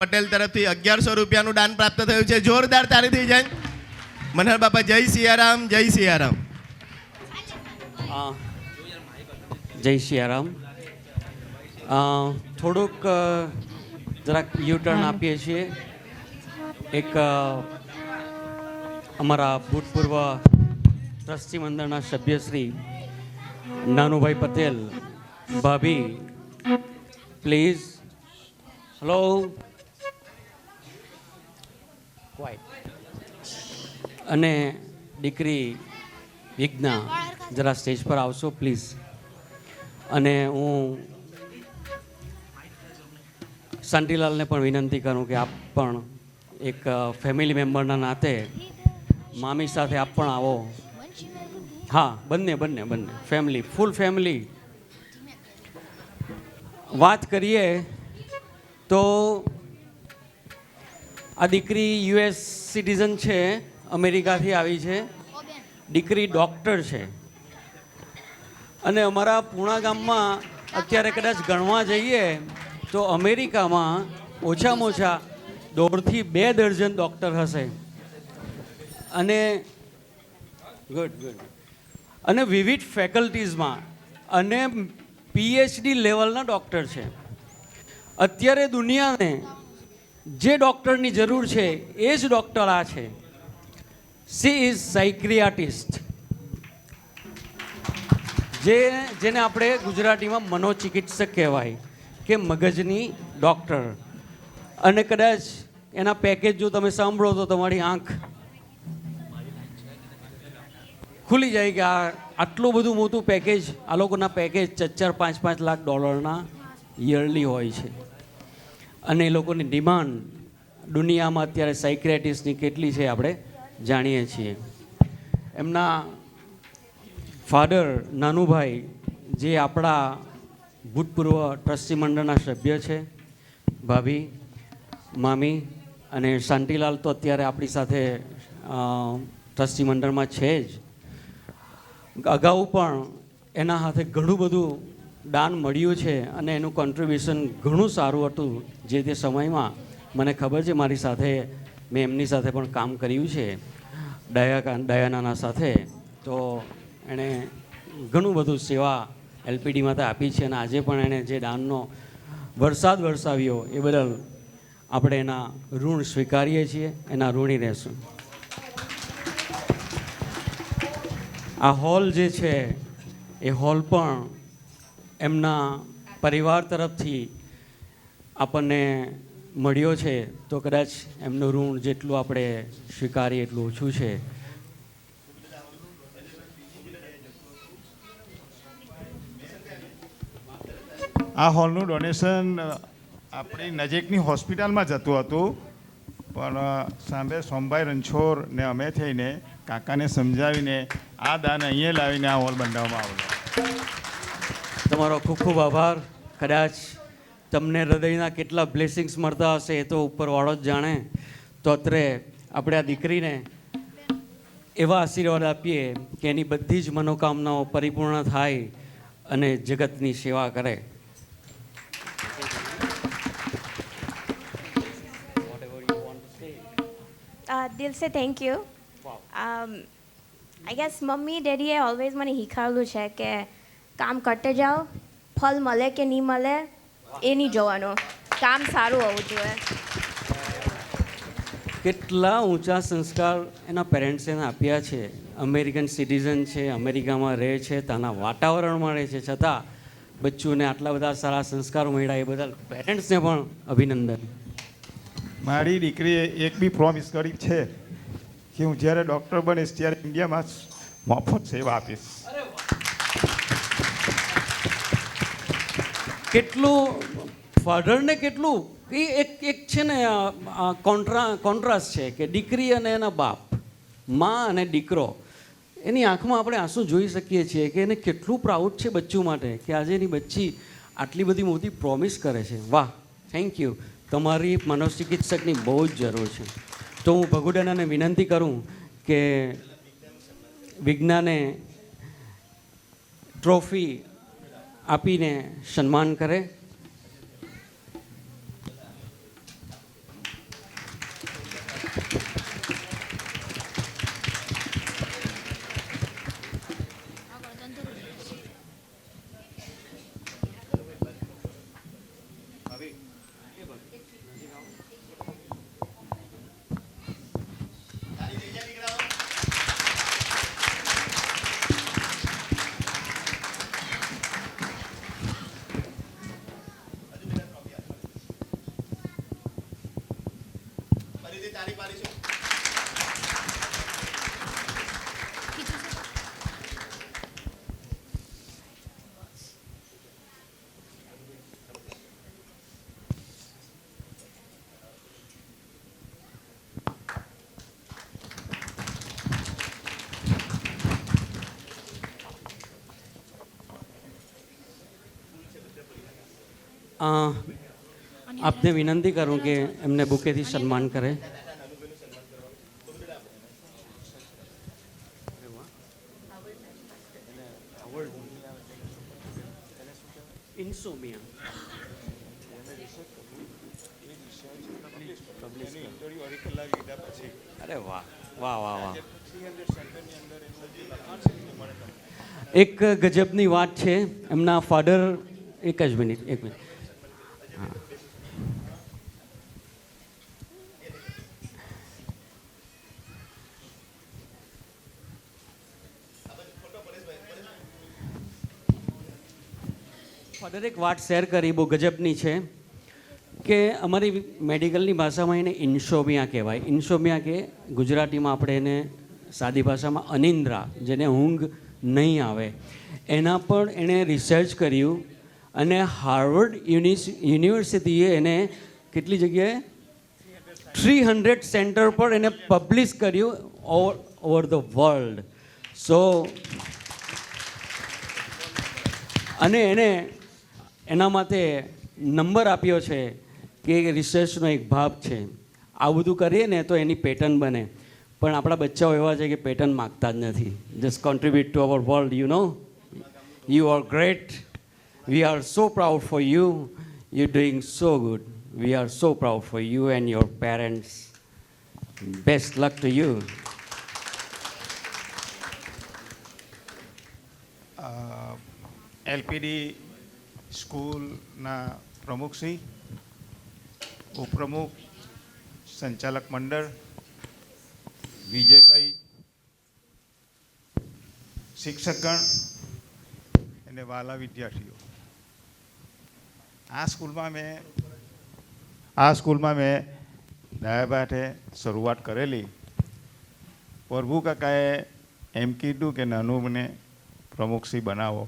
પટેલ તરફથી 1100 રૂપિયાનું દાન પ્રાપ્ત થયું છે. જોરદાર તાળીથી જય મનહર બાપા. જય સિયારામ, જય સિયારામ. જય સિયારામ. થોડુંક જરાક યુટર્ન આપીએ છીએ. એક અમારા ભૂતપૂર્વ ટ્રસ્ટી મંડળના સભ્ય શ્રી નાનુભાઈ પટેલ, ભાભી પ્લીઝ. હેલો. અને દીકરી વિજ્ઞા જરા સ્ટેજ પર આવશો પ્લીઝ. અને હું શાંતિલાલને પણ વિનંતી કરું કે આપ પણ એક ફેમિલી મેમ્બરના નાતે મામી સાથે આપ પણ આવો. હા, બંને ફેમિલી, ફૂલ ફેમિલી. વાત કરીએ તો આ દીકરી યુએસ સિટીઝન છે, અમેરિકાથી આવી છે. દીકરી ડૉક્ટર છે અને અમારા પૂણા ગામમાં અત્યારે કદાચ ગણવા જઈએ તો અમેરિકામાં ઓછામાં ઓછા 1.5 થી 2 દર્જન ડૉક્ટર હશે. અને ગુડ અને વિવિધ ફેકલ્ટીઝમાં અને પીએચડી લેવલના ડૉક્ટર છે. અત્યારે દુનિયાને જે ડૉક્ટરની જરૂર છે એ જ ડૉક્ટર આ છે. સી ઇઝ સાયક્રિયાટિસ્ટ, જેને આપણે ગુજરાતીમાં મનોચિકિત્સક કહેવાય કે મગજની ડૉક્ટર. અને કદાચ એના પેકેજ જો તમે સાંભળો તો તમારી આંખ ખુલી જાય કે આટલું બધું મોટું પેકેજ, આ લોકોના પેકેજ 4-5 લાખ ડોલરના યરલી હોય છે. અને એ લોકોની ડિમાન્ડ દુનિયામાં અત્યારે સાયક્રેટિસ્ટની કેટલી છે આપણે જાણીએ છીએ. એમના ફાધર નાનુભાઈ જે આપણા ભૂતપૂર્વ ટ્રસ્ટી મંડળના સભ્ય છે, ભાભી, મામી અને શાંતિલાલ તો અત્યારે આપણી સાથે ટ્રસ્ટી મંડળમાં છે જ. અગાઉ પણ એના હાથે ઘણું બધું દાન મળ્યું છે અને એનું કોન્ટ્રીબ્યુશન ઘણું સારું હતું. જે તે સમયમાં મને ખબર છે, મારી સાથે મેં એમની સાથે પણ કામ કર્યું છે, દયાનાના સાથે. તો એણે ઘણું બધું સેવા એલપીડી માટે આપી છે અને આજે પણ એણે જે દાનનો વરસાદ વરસાવ્યો એ બદલ આપણે એના ઋણ સ્વીકારીએ છીએ, એના ઋણી રહેશું. આ હોલ જે છે એ હોલ પણ એમના પરિવાર તરફથી આપણને મળ્યો છે. તો કદાચ એમનું ઋણ જેટલું આપણે સ્વીકારીએ એટલું ઓછું છે. આ હોલનું ડોનેશન આપણી નજીકની હોસ્પિટલમાં જતું હતું, પણ સાંભે સોમભાઈ રણછોડ ને અમે થઈને કાકાને સમજાવીને આ દાન અહીંયા લાવીને આ હોલ બંધાવવામાં આવેલો. તમારો ખૂબ ખૂબ આભાર. કદાચ તમને હૃદયના કેટલા બ્લેસિંગ્સ મળતા હશે એ તો ઉપરવાળો જ જાણે. તો અત્રે આપણે આ દીકરીને એવા આશીર્વાદ આપીએ કે એની બધી જ મનોકામનાઓ પરિપૂર્ણ થાય અને જગતની સેવા કરે. દિલ સે થેન્ક યુ. આઈ ગેસ મમ્મી ડેડીએ ઓલવેઝ મને શીખવાડેલું છે કે કામ કરતે જાઓ, ફળ મળે કે નહીં મળે એ નહીં જોવાનું, કામ સારું હોવું જોઈએ. કેટલા ઊંચા સંસ્કાર એના પેરેન્ટ્સે એને આપ્યા છે. અમેરિકન સિટીઝન છે, અમેરિકામાં રહે છે, ત્યાંના વાતાવરણમાં રહે છે, છતાં બચ્ચુને આટલા બધા સારા સંસ્કારો મળ્યા. એ બધા પેરેન્ટ્સને પણ અભિનંદન. મારી દીકરીએ એક બી પ્રોમિસ કરી છે કે હું જ્યારે ડૉક્ટર બનીશ ત્યારે ઇન્ડિયામાં મફત સેવા આપીશ. કેટલું ફાધરને કેટલું એ એક છે ને કોન્ટ્રાસ્ટ છે કે દીકરી અને એના બાપ, મા અને દીકરો, એની આંખમાં આપણે આંસુ જોઈ શકીએ છીએ કે એને કેટલું પ્રાઉડ છે બચ્ચું માટે કે આજે એની બચ્ચી આટલી બધી મોટી પ્રોમિસ કરે છે. વાહ, થેન્ક યુ. તમારી મનોચિકિત્સકની બહુ જ જરૂર છે. તો હું ભગુડાનાને વિનંતી કરું કે વિજ્ઞાને ટ્રોફી આપીને સન્માન કરે. ફરીથી તાળી પાડીશું. આપને વિનંતી કરું કે એમને બુકેથી સન્માન કરે. અરે વાહ વાહ વાહ વાહ. એક ગજબની વાત છે એમના ફાધર. એક જ મિનિટ. ફાધર એક વાત શેર કરી બહુ ગજબની છે કે અમારી મેડિકલની ભાષામાં એને ઇન્શોમિયા કહેવાય. ઇન્શોમિયા કે ગુજરાતીમાં આપણે એને સાદી ભાષામાં અનિંદ્રા, જેને ઊંઘ નહીં આવે, એના પર એણે રિસર્ચ કર્યું અને હાર્વર્ડ યુનિવર્સિટીએ એને કેટલી જગ્યાએ 300 સેન્ટર પર એને પબ્લિશ કર્યું ઓવર ધ વર્લ્ડ. સો અને એણે એના માટે નંબર આપ્યો છે કે રિસર્ચનો એક ભાગ છે. આ બધું કરીએ ને તો એની પેટર્ન બને. પણ આપણા બચ્ચાઓ એવા છે કે પેટર્ન માગતા જ નથી. Just contribute to our world. You know, you are great. We are so proud for you. You're doing so good. We are so proud for you and your parents. Best luck to you. LPD સ્કૂલના પ્રમુખશ્રી, ઉપપ્રમુખ, સંચાલક મંડળ, વિજયભાઈ, શિક્ષકગણ અને વાલા વિદ્યાર્થીઓ, આ સ્કૂલમાં મેં ડાયાબાટે શરૂઆત કરેલી. પ્રભુ કાકાએ એમ કીધું કે નાનું મને પ્રમુખશ્રી બનાવો.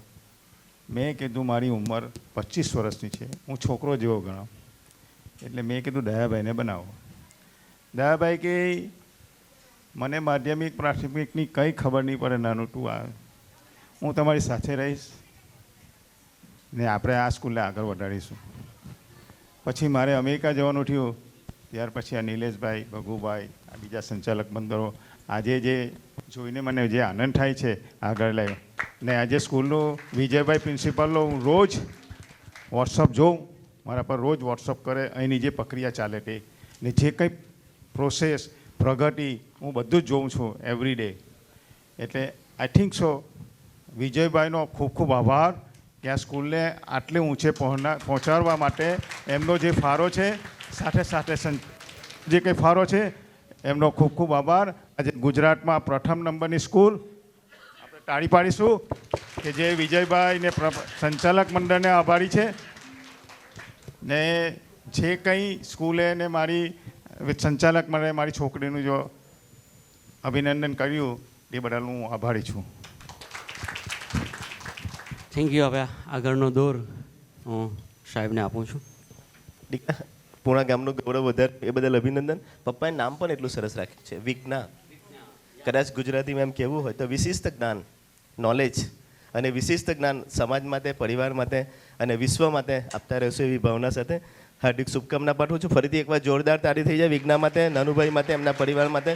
મેં કીધું મારી ઉંમર 25 વર્ષની છે, હું છોકરો જેવો ગણાવ. એટલે મેં કીધું દયાભાઈને બનાવો. દયાભાઈ કે મને માધ્યમિક પ્રાથમિકની કંઈ ખબર નહીં પડે, નાનું તું આવે, હું તમારી સાથે રહીશ ને આપણે આ સ્કૂલને આગળ વધારીશું. પછી મારે અમેરિકા જવાનું થયું. ત્યાર પછી આ નિલેશભાઈ, ભગુભાઈ, આ બીજા સંચાલક મંડળો, આજે જે જોઈને મને જે આનંદ થાય છે આગળ લાવ્યો. ને આજે સ્કૂલનું વિજયભાઈ પ્રિન્સિપાલનો હું રોજ વોટ્સઅપ જોઉં, મારા પર રોજ વોટ્સઅપ કરે, અહીંની જે પ્રક્રિયા ચાલે તે ને જે કંઈ પ્રોસેસ, પ્રગતિ, હું બધું જ જોઉં છું એવરી ડે. એટલે આઈ થિંક સો વિજયભાઈનો ખૂબ ખૂબ આભાર કે આ સ્કૂલને આટલે ઊંચે પહોંચાડવા માટે એમનો જે ફાળો છે, સાથે સાથે જે કંઈ ફાળો છે એમનો ખૂબ ખૂબ આભાર. આજે ગુજરાતમાં પ્રથમ નંબરની સ્કૂલ આપણે તાળી પાડીશું કે જે વિજયભાઈ ને સંચાલક મંડળને આભારી છે. ને જે કંઈ સ્કૂલે ને મારી સંચાલક મંડળે મારી છોકરીનું જો અભિનંદન કર્યું એ બદલ હું આભારી છું. Thank you. હવે આગળનો દોર હું સાહેબને આપું છું. પૂણા ગામનું ગૌરવ વધારે એ બદલ અભિનંદન. પપ્પાએ નામ પણ એટલું સરસ રાખ્યું છે, વિજ્ઞા. કદાચ ગુજરાતીમાં એમ કહેવું હોય તો વિશિષ્ટ જ્ઞાન, નોલેજ અને વિશિષ્ટ જ્ઞાન સમાજ માટે, પરિવાર માટે અને વિશ્વ માટે આપતા રહેશો એવી ભાવના સાથે હાર્દિક શુભકામના પાઠવું છું. ફરીથી એકવાર જોરદાર તાળી થઈ જાય વિજ્ઞા માટે, નાનુભાઈ માટે, એમના પરિવાર માટે.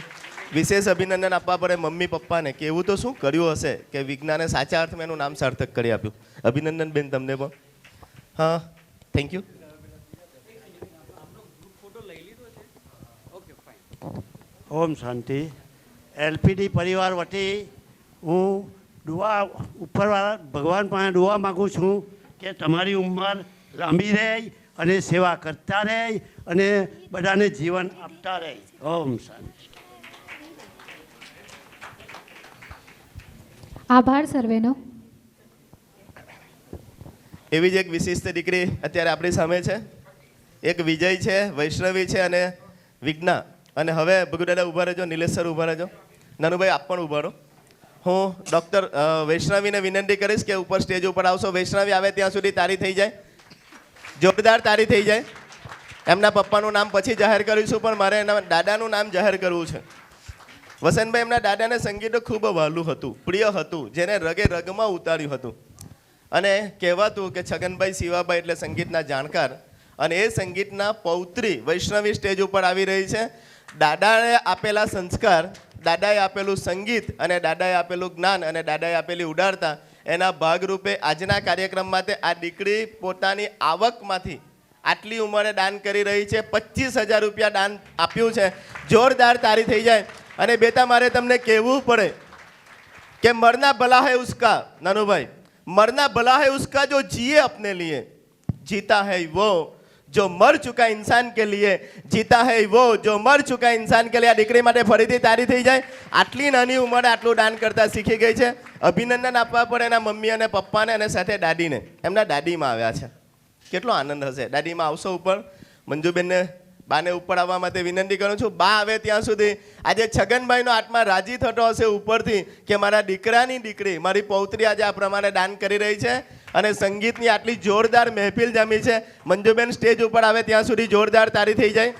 વિશેષ અભિનંદન આપવા પડે મમ્મી પપ્પાને કે એવું તો શું કર્યું હશે કે વિજ્ઞાને સાચા અર્થમાં એનું નામ સાર્થક કરી આપ્યું. અભિનંદન બેન તમને પણ. હા, thank you. Om Shanti. LPD પરિવાર વતી હું દુઆ ઉપરવાળા ભગવાન પાસે દુઆ માગું છું કે તમારી ઉંમર લાંબી રહે અને સેવા કરતા રહે અને બધાને જીવન આપતા રહે. ઓમ શાંતિ. આભાર સર્વેનો. એવી જ એક વિશિષ્ટ દીકરી અત્યારે આપણી સામે છે. એક વિજય છે, વૈષ્ણવી છે અને વિજ્ઞા. અને હવે ભગુ દાદા ઊભા રહેજો, નિલેશ સર ઊભા રહેજો, નાનુભાઈ આપ પણ ઊભા રહો. હું ડૉક્ટર વૈષ્ણવીને વિનંતી કરીશ કે ઉપર સ્ટેજ ઉપર આવશો. વૈષ્ણવી આવે ત્યાં સુધી તારી થઈ જાય, જોરદાર તારી થઈ જાય. એમના પપ્પાનું નામ પછી જાહેર કરીશું, પણ મારે એના દાદાનું નામ જાહેર કરવું છે. વસંતભાઈ એમના દાદાને સંગીત ખૂબ વહાલું હતું, પ્રિય હતું, જેને રગે રગમાં ઉતાર્યું હતું. અને કહેવાતું કે છગનભાઈ શિવાભાઈ એટલે સંગીતના જાણકાર, અને એ સંગીતના પૌત્રી વૈષ્ણવી સ્ટેજ ઉપર આવી રહી છે. દાદાએ આપેલા સંસ્કાર, દાદાએ આપેલું સંગીત અને દાદાએ આપેલું જ્ઞાન અને દાદાએ આપેલી ઉદારતા, એના ભાગરૂપે આજના કાર્યક્રમ માટે આ દીકરી પોતાની આવકમાંથી આટલી ઉંમરે દાન કરી રહી છે. 25,000 રૂપિયા દાન આપ્યું છે. જોરદાર તારી થઈ જાય. અને બેટા મારે તમને કહેવું પડે કે મરના ભલા હૈ ઉસકા, નાનુભાઈ, मरना भला है उसका जो जिए अपने लिए, जीता है वो जो मर चुका इंसान के लिए, जीता है वो जो मर चुका इंसान के लिए. આ દીકરી માટે ફરીથી તારી થઈ જાય. આટલી નાની ઉંમરે આટલું દાન કરતા શીખી ગઈ છે. અભિનંદન આપવા પડે એના મમ્મી અને પપ્પાને અને સાથે દાદીને. એમના દાદીમાં આવ્યા છે, કેટલો આનંદ હશે. દાદીમાં આવશો ઉપર. મંજુબેનને બાને ઉપર આવવા માટે વિનંતી કરું છું. બા આવે ત્યાં સુધી આજે છગનભાઈનો આત્મા રાજી થતો હશે ઉપરથી કે મારા દીકરાની દીકરી, મારી પૌત્રી આજે આ પ્રમાણે દાન કરી રહી છે. અને સંગીતની આટલી જોરદાર મહેફિલ જામી છે. મંજુબેન સ્ટેજ ઉપર આવે ત્યાં સુધી જોરદાર તારી થઈ જાય.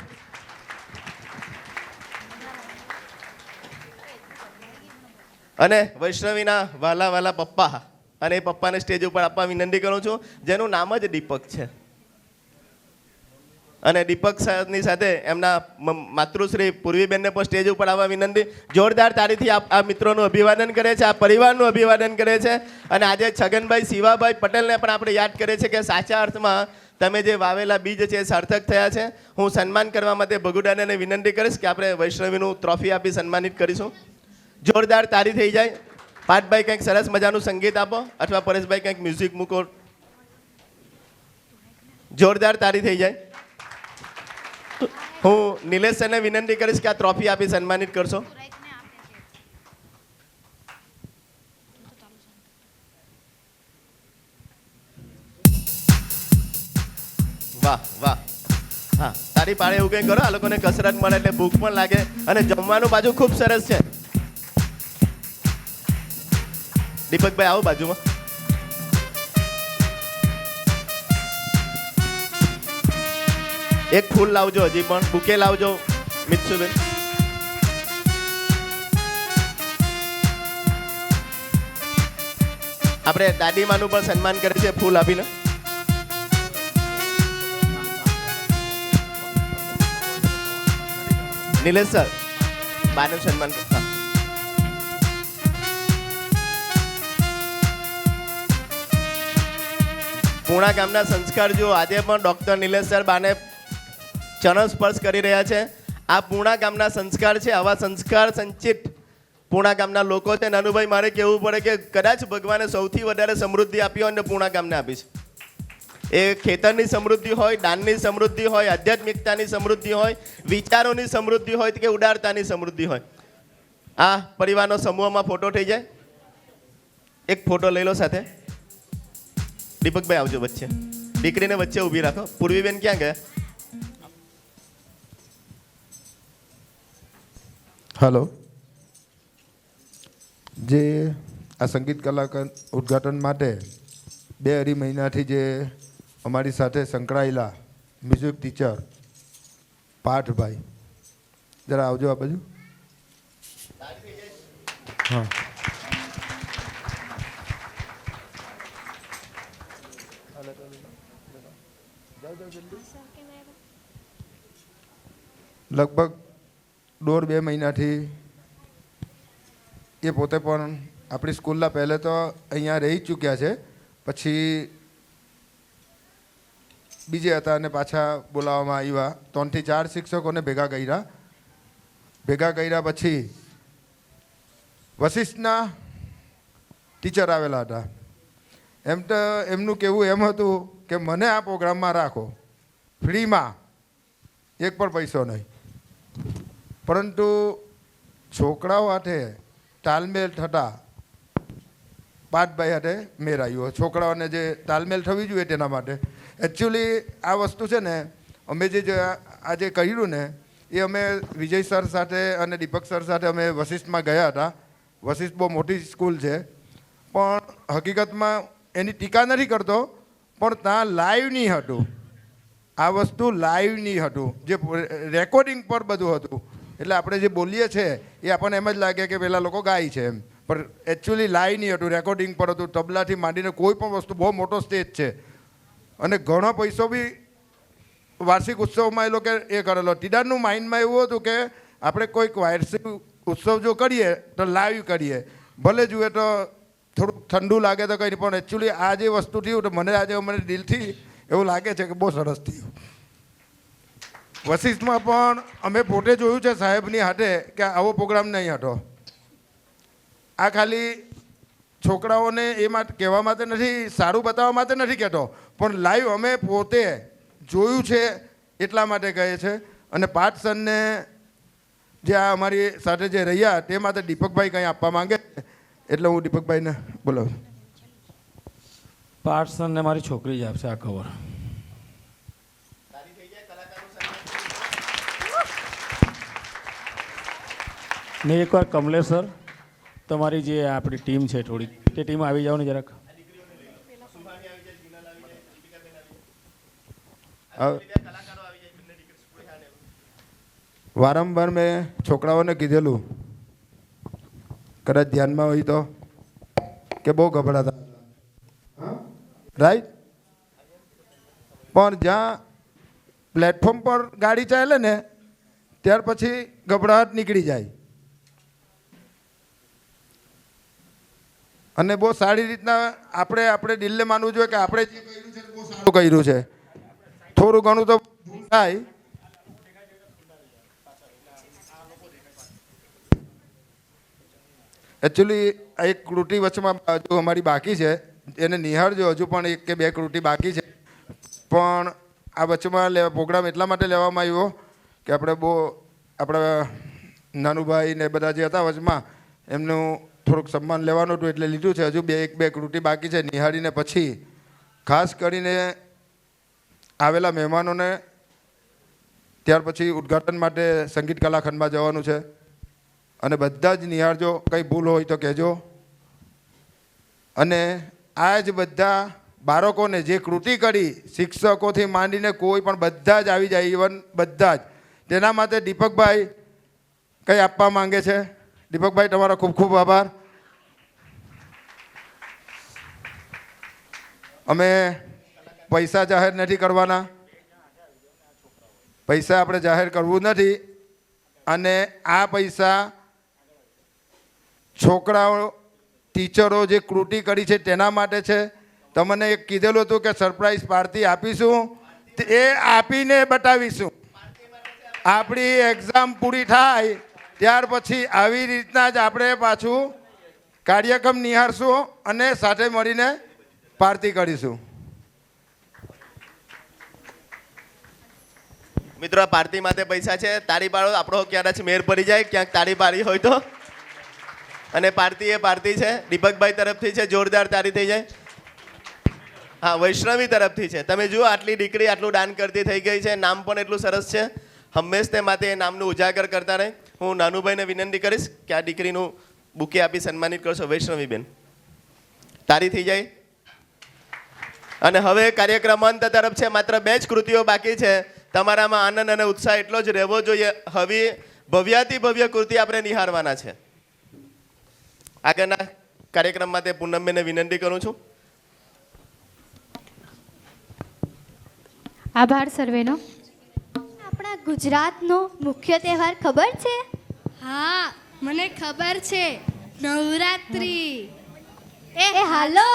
અને વૈષ્ણવીના વાલા વાલા પપ્પા, અને એ પપ્પાને સ્ટેજ ઉપર આપવા વિનંતી કરું છું, જેનું નામ જ દીપક છે. અને દીપક સાહેબની સાથે એમના માતૃશ્રી પૂર્વીબેનને પણ સ્ટેજ ઉપર આવવા વિનંતી. જોરદાર તારીથી આ મિત્રોનું અભિવાદન કરે છે, આ પરિવારનું અભિવાદન કરે છે. અને આજે છગનભાઈ શિવાભાઈ પટેલને પણ આપણે યાદ કરીએ છીએ કે સાચા અર્થમાં તમે જે વાવેલા બીજ છે એ સાર્થક થયા છે. હું સન્માન કરવા માટે ભગુદાદાને વિનંતી કરીશ કે આપણે વૈષ્ણવીનું ટ્રોફી આપી સન્માનિત કરીશું. જોરદાર તારી થઈ જાય. પાર્થભાઈ કંઈક સરસ મજાનું સંગીત આપો, અથવા પરેશભાઈ કંઈક મ્યુઝિક મૂકો. જોરદાર તારી થઈ જાય. હું નિલેશ સરને વિનંતી કરીશ કે આ ટ્રોફી આપી સન્માનિત કરશો. વાહ વાહ. હા, તારી પાડે એવું કંઈ કરો. આ લોકોને કસરત મળે એટલે ભૂખ પણ લાગે, અને જમવાનું બાજુ ખૂબ સરસ છે. દીપકભાઈ આવો બાજુમાં. એક ફૂલ લાવજો, હજી પણ બુકે લાવજો મિત્સુબેન. આપણે દાદીમાનું પણ સન્માન કરે છે ફૂલ આપીને. નિલેશ સર બાનું સન્માન કરતા. પૂણા ગામના સંસ્કાર જો આજે પણ ડૉક્ટર નિલેશ સર બાને ચરણ સ્પર્શ કરી રહ્યા છે. આ પૂણા ગામના સંસ્કાર છે. આવા સંસ્કાર સંચિત પૂણા ગામના લોકો છે. નાનુભાઈ મારે કહેવું પડે કે કદાચ ભગવાને સૌથી વધારે સમૃદ્ધિ આપી હોય ને પૂણા ગામને આપી છે. એ ખેતરની સમૃદ્ધિ હોય, દાનની સમૃદ્ધિ હોય, આધ્યાત્મિકતાની સમૃદ્ધિ હોય, વિચારોની સમૃદ્ધિ હોય કે ઉદારતાની સમૃદ્ધિ હોય. આ પરિવારનો સમૂહમાં ફોટો થઈ જાય. એક ફોટો લઈ લો સાથે. દીપકભાઈ આવજો વચ્ચે, દીકરીને વચ્ચે ઊભી રાખો. પૂર્વીબેન ક્યાં ગયા? હેલો. જે આ સંગીત કલાકાર ઉદ્ઘાટન માટે 2-2.5 મહિનાથી જે અમારી સાથે સંકળાયેલા મ્યુઝિક ટીચર પાર્થભાઈ, જરા આવજો આ બાજુ. હા, લગભગ 1.5-2 મહિનાથી એ પોતે પણ આપણી સ્કૂલના પહેલે તો અહીંયા રહી ચૂક્યા છે, પછી બીજે હતા અને પાછા બોલાવવામાં આવ્યા. 3-4 શિક્ષકોને ભેગા કર્યા પછી વશિષ્ઠના ટીચર આવેલા હતા. એમ તો એમનું કહેવું એમ હતું કે મને આ પ્રોગ્રામમાં રાખો ફ્રીમાં, એક પણ પૈસો નહીં. પરંતુ છોકરાઓ હાથે તાલમેલ થતા પાર્થભાઈ હાથે મેળ આવ્યો. છોકરાઓને જે તાલમેલ થવી જોઈએ તેના માટે એકચ્યુઅલી આ વસ્તુ છે ને, અમે જે આજે કર્યું ને એ અમે વિજય સર સાથે અને દીપક સર સાથે અમે વશિષ્ઠમાં ગયા હતા. વશિષ્ઠ બહુ મોટી સ્કૂલ છે, પણ હકીકતમાં એની ટીકા નથી કરતો, પણ ત્યાં લાઈવ નહીં હતું. આ વસ્તુ લાઈવ નહીં હતું, જે રેકોર્ડિંગ પર બધું હતું. એટલે આપણે જે બોલીએ છીએ એ આપણને એમ જ લાગે કે પેલા લોકો ગાય છે એમ, પણ એકચ્યુઅલી લાઈવ નહીં હતું, રેકોર્ડિંગ પર હતું. તબલાથી માંડીને કોઈ પણ વસ્તુ, બહુ મોટો સ્ટેજ છે અને ઘણો પૈસો બી વાર્ષિક ઉત્સવમાં એ લોકો એ કરેલો. ટીડાનું માઇન્ડમાં એવું હતું કે આપણે કોઈક વાર્ષિક ઉત્સવ જો કરીએ તો લાઈવ કરીએ, ભલે જુએ તો થોડુંક ઠંડુ લાગે તો કંઈ નહીં, પણ એકચ્યુઅલી આ જે વસ્તુ થયું તો મને આજે મને દિલથી એવું લાગે છે કે બહુ સરસ થયું. વશિષ્ઠમાં પણ અમે પોતે જોયું છે સાહેબની હાથે કે આવો પ્રોગ્રામ નહીં હતો. આ ખાલી છોકરાઓને એ માટે કહેવા માટે નથી, સારું બતાવવા માટે નથી કહેતો, પણ લાઈવ અમે પોતે જોયું છે એટલા માટે કહે છે. અને પાર્થ સરને જે આ અમારી સાથે જે રહ્યા તે માટે દીપકભાઈ કંઈ આપવા માંગે, એટલે હું દીપકભાઈને બોલાવું. પાર્થ સરને મારી છોકરી જ આપશે આ કવર. ને એકવાર કમલેશ સર, તમારી જે આપણી ટીમ છે થોડી, તે ટીમ આવી જાઓ ને જરાક. વારંવાર મેં છોકરાઓને કીધેલું, કદાચ ધ્યાનમાં હોય તો, કે બહુ ગભરાતા, રાઈટ? પણ જ્યાં પ્લેટફોર્મ પર ગાડી ચાલે ને ત્યાર પછી ગભરાટ નીકળી જાય. અને બહુ સારી રીતના આપણે દિલને માનવું જોઈએ કે આપણે જે કર્યું છે બહુ સારું કર્યું છે. થોડું ઘણું તો થાય. એકચ્યુઅલી એક કૃતિ વચમાં હજુ અમારી બાકી છે, એને નિહાળજો. હજુ પણ 1 કે 2 કૃતિ બાકી છે, પણ આ વચમાં પ્રોગ્રામ એટલા માટે લેવામાં આવ્યો કે આપણે બહુ આપણા નાનુભાઈ ને બધા જે હતા વચમાં એમનું થોડુંક સન્માન લેવાનું હતું એટલે લીધું છે. હજુ 1 2 કૃતિ બાકી છે. નિહાળીને પછી ખાસ કરીને આવેલા મહેમાનોને ત્યાર પછી ઉદ્ઘાટન માટે સંગીત કલાખંડમાં જવાનું છે. અને બધા જ નિહાળજો, કંઈ ભૂલ હોય તો કહેજો. અને આ જ બધા બાળકોને જે કૃતિ કરી, શિક્ષકોથી માંડીને કોઈ પણ બધા જ આવી જાય, ઇવન બધા જ. તેના માટે દીપકભાઈ કંઈ આપવા માંગે છે. દીપકભાઈ, તમારો ખૂબ ખૂબ આભાર. અમે પૈસા જાહેર નથી કરવાના, પૈસા આપણે જાહેર કરવું નથી. અને આ પૈસા છોકરાઓ, ટીચરો જે કૃતિ કરી છે તેના માટે છે. તમને એક કીધેલું હતું કે સરપ્રાઈઝ પાર્ટી આપીશું, એ આપીને બતાવીશું. આપણી એક્ઝામ પૂરી થાય ત્યાર પછી આવી રીતના જ આપણે પાછું કાર્યક્રમ નિહાળશું અને સાથે મળીને પાર્ટી કરીશું. મિત્રો, આ પાર્ટી માટે પૈસા છે. તાળી પાડો, આપણો ક્યારેક મેર પડી જાય, ક્યાંક તાળી પાડી હોય તો. અને પાર્ટી એ પાર્ટી છે, દીપકભાઈ તરફથી છે. જોરદાર તાળી થઈ જાય. હા, વૈષ્ણવી તરફથી છે. તમે જુઓ, આટલી દીકરી આટલું દાન કરતી થઈ ગઈ છે. નામ પણ એટલું સરસ છે. હંમેશ તે માટે એ નામનું ઉજાગર કરતા રહે. હું નાનુભાઈને વિનંતી કરીશ કે આ દીકરીનું બુકે આપી સન્માનિત કરશો. વૈષ્ણવીબેન, તાળી થઈ જાય. અને હવે કાર્યક્રમ અંત તરફ છે. માત્ર 2 જ કૃતિઓ બાકી છે. તમારામાં આનંદ અને ઉત્સાહ એટલો જ રહેવો જોઈએ. હવે ભવ્યાતિ ભવ્ય કૃતિ આપણે નિહાળવાના છે. આગળના કાર્યક્રમ માટે પૂનમબેનને વિનંતી કરું છું. આભાર સર્વેનો. આપણા ગુજરાતનો મુખ્ય તહેવાર ખબર છે? હા, મને ખબર છે. નવરાત્રી. એ હાલો,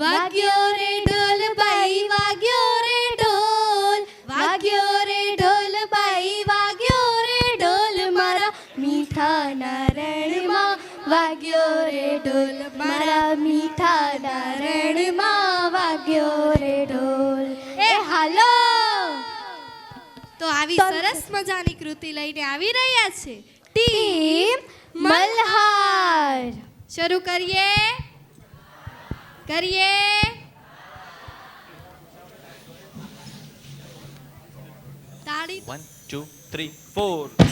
વાગ્યો રે ઢોલ બાઈ, વાગ્યો રે ઢોલ, વાગ્યો રે ઢોલ બાઈ, વાગ્યો રે ઢોલ મારા મીઠાના રણમાં, વાગ્યો રે ઢોલ મારા મીઠાના રણમાં, વાગ્યો રે ઢોલ. એ હાલો. તો આવી સરસ મજાની કૃતિ લઈને આવી રહ્યા છે ટીમ મલ્હાર. શરૂ કરીએ. તાળી. 1 2 3 3, 4.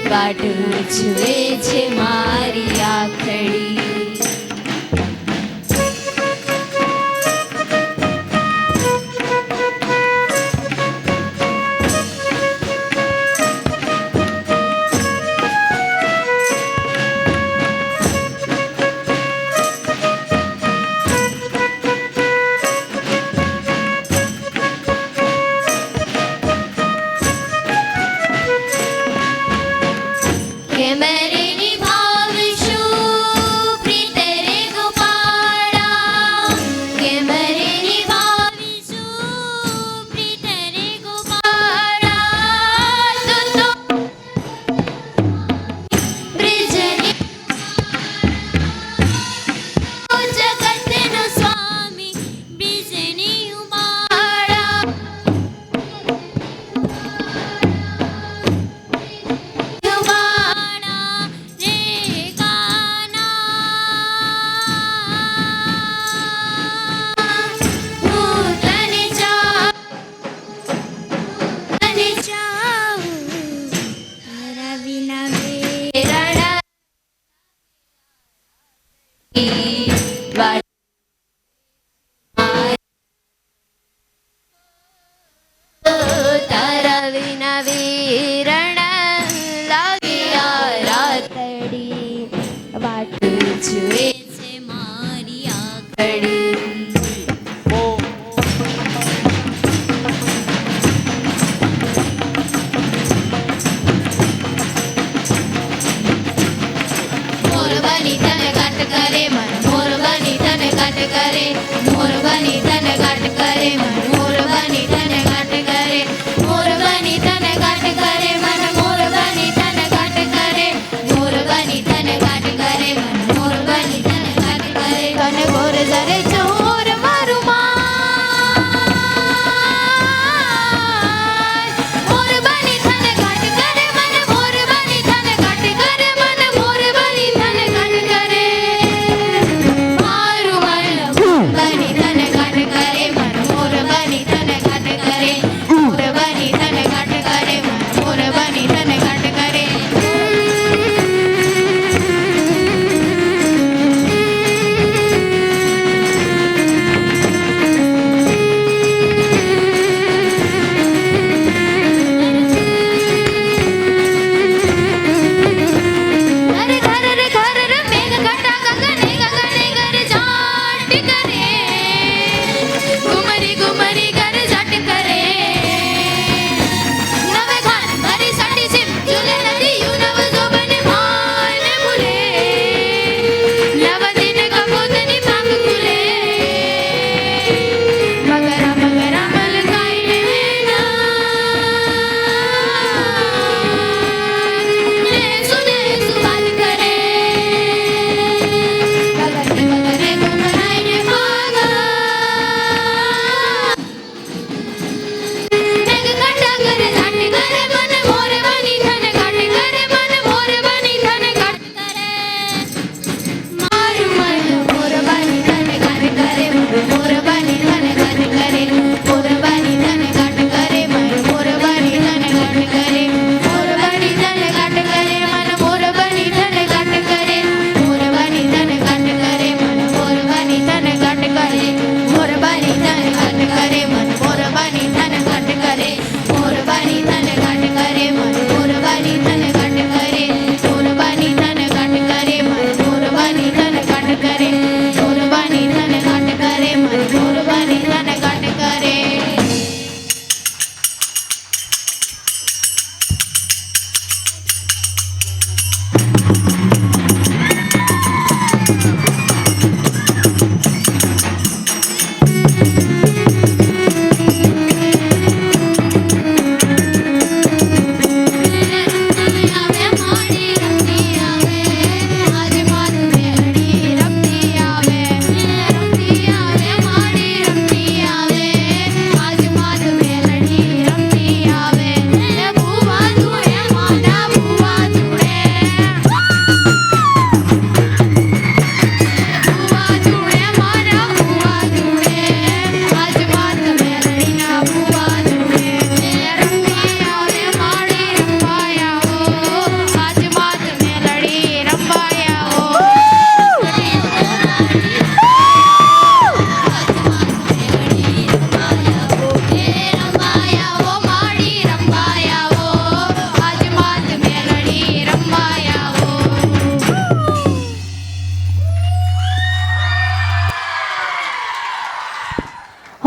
વાટ જુએ છે મારી આખડી. કે મેરે નિભાવ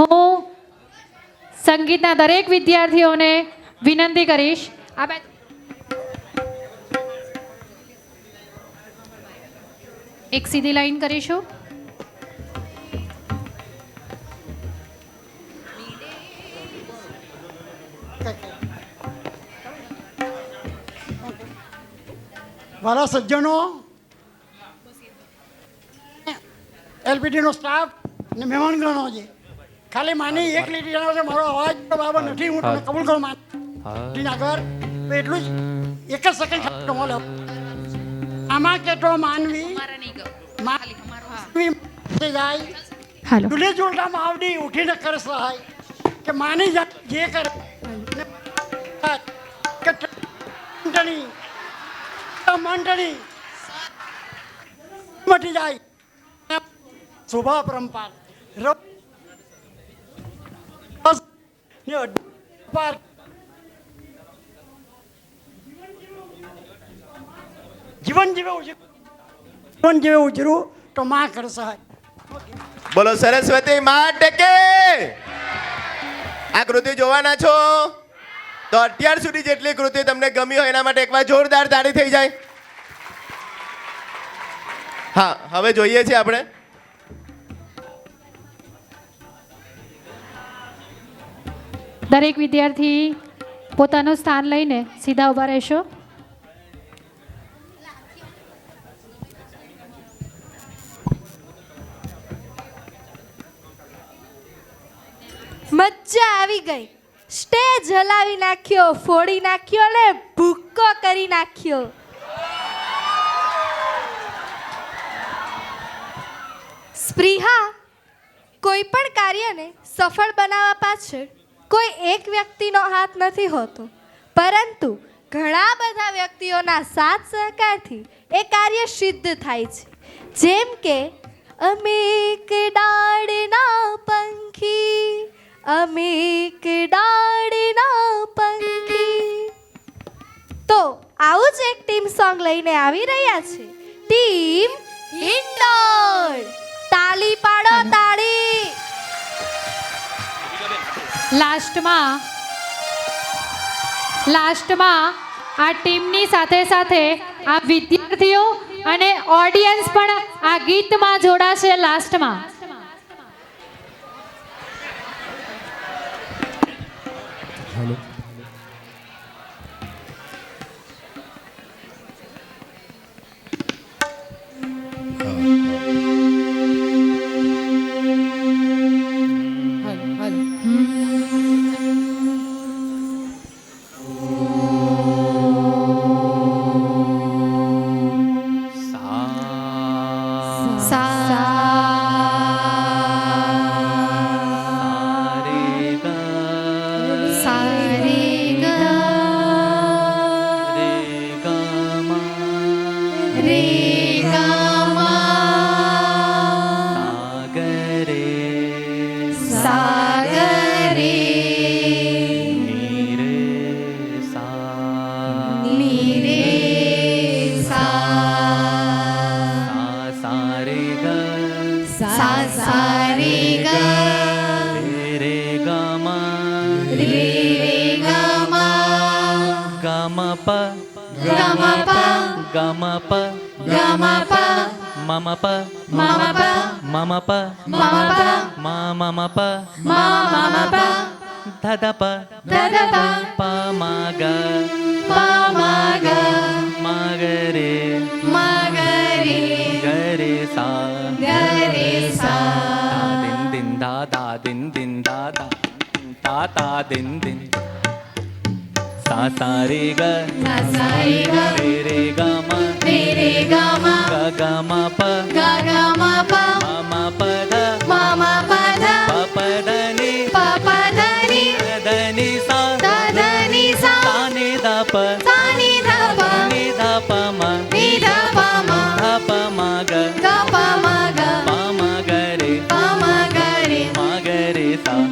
હું સંગીતના દરેક વિદ્યાર્થીઓને વિનંતી કરીશ આ એક સીધી લાઈન કરીશું. મારા સજ્જનો, એલપીટીનો સ્ટાફ અને મહેમાનગણો છે. ખાલી માની એક લીટી જણાવો છે, મારો અવાજ બરાબર નથી, હું તમને કબૂલ કરું માન આગળ તો એટલું જ એક જ સેકન્ડ બોલો. આમાં કેટલો માનવી જાય દુલે જોલટામાં આવડી ઉઠીને કરે સહાય કે માની જાય જે કરે મંડળી મટી જાય શોભા પરંપરા જીવન જીવે ઉજરું તો માં કર સહાય. બોલો સરસ્વતી માટે કે આ કૃતિ જોવાના છો તો અત્યાર સુધી જેટલી કૃતિ તમને ગમી હોય એના માટે એકવાર જોરદાર તાળી થઈ જાય. હા, હવે જોઈએ છીએ આપણે દરેક વિદ્યાર્થી પોતાનું સ્થાન લઈને સીધા ઊભા રહેશો. મજા આવી ગઈ. સ્ટેજ હલાવી નાખ્યો, ફોડી નાખ્યો ને ભૂક્કો કરી નાખ્યો. સ્પૃહા, કોઈ પણ કાર્યને સફળ બનાવવા પાછળ કોઈ એક વ્યક્તિનો હાથ નથી હોતો, પરંતુ ઘણા બધા વ્યક્તિઓના સાથ સહકારથી એ કાર્ય સિદ્ધ થાય છે. જેમ કે અમે એક ડાળના પંખી, અમે એક ડાળના પંખી. તો આવું જ એક ટીમ સોંગ લઈને આવી રહ્યા છે ટીમ હિંડોળ. તાળી પાડો, તાળી. લાસ્ટમાં આ ટીમની સાથે સાથે આ વિદ્યાર્થીઓ અને ઓડિયન્સ પણ આ ગીતમાં જોડાશે લાસ્ટમાં.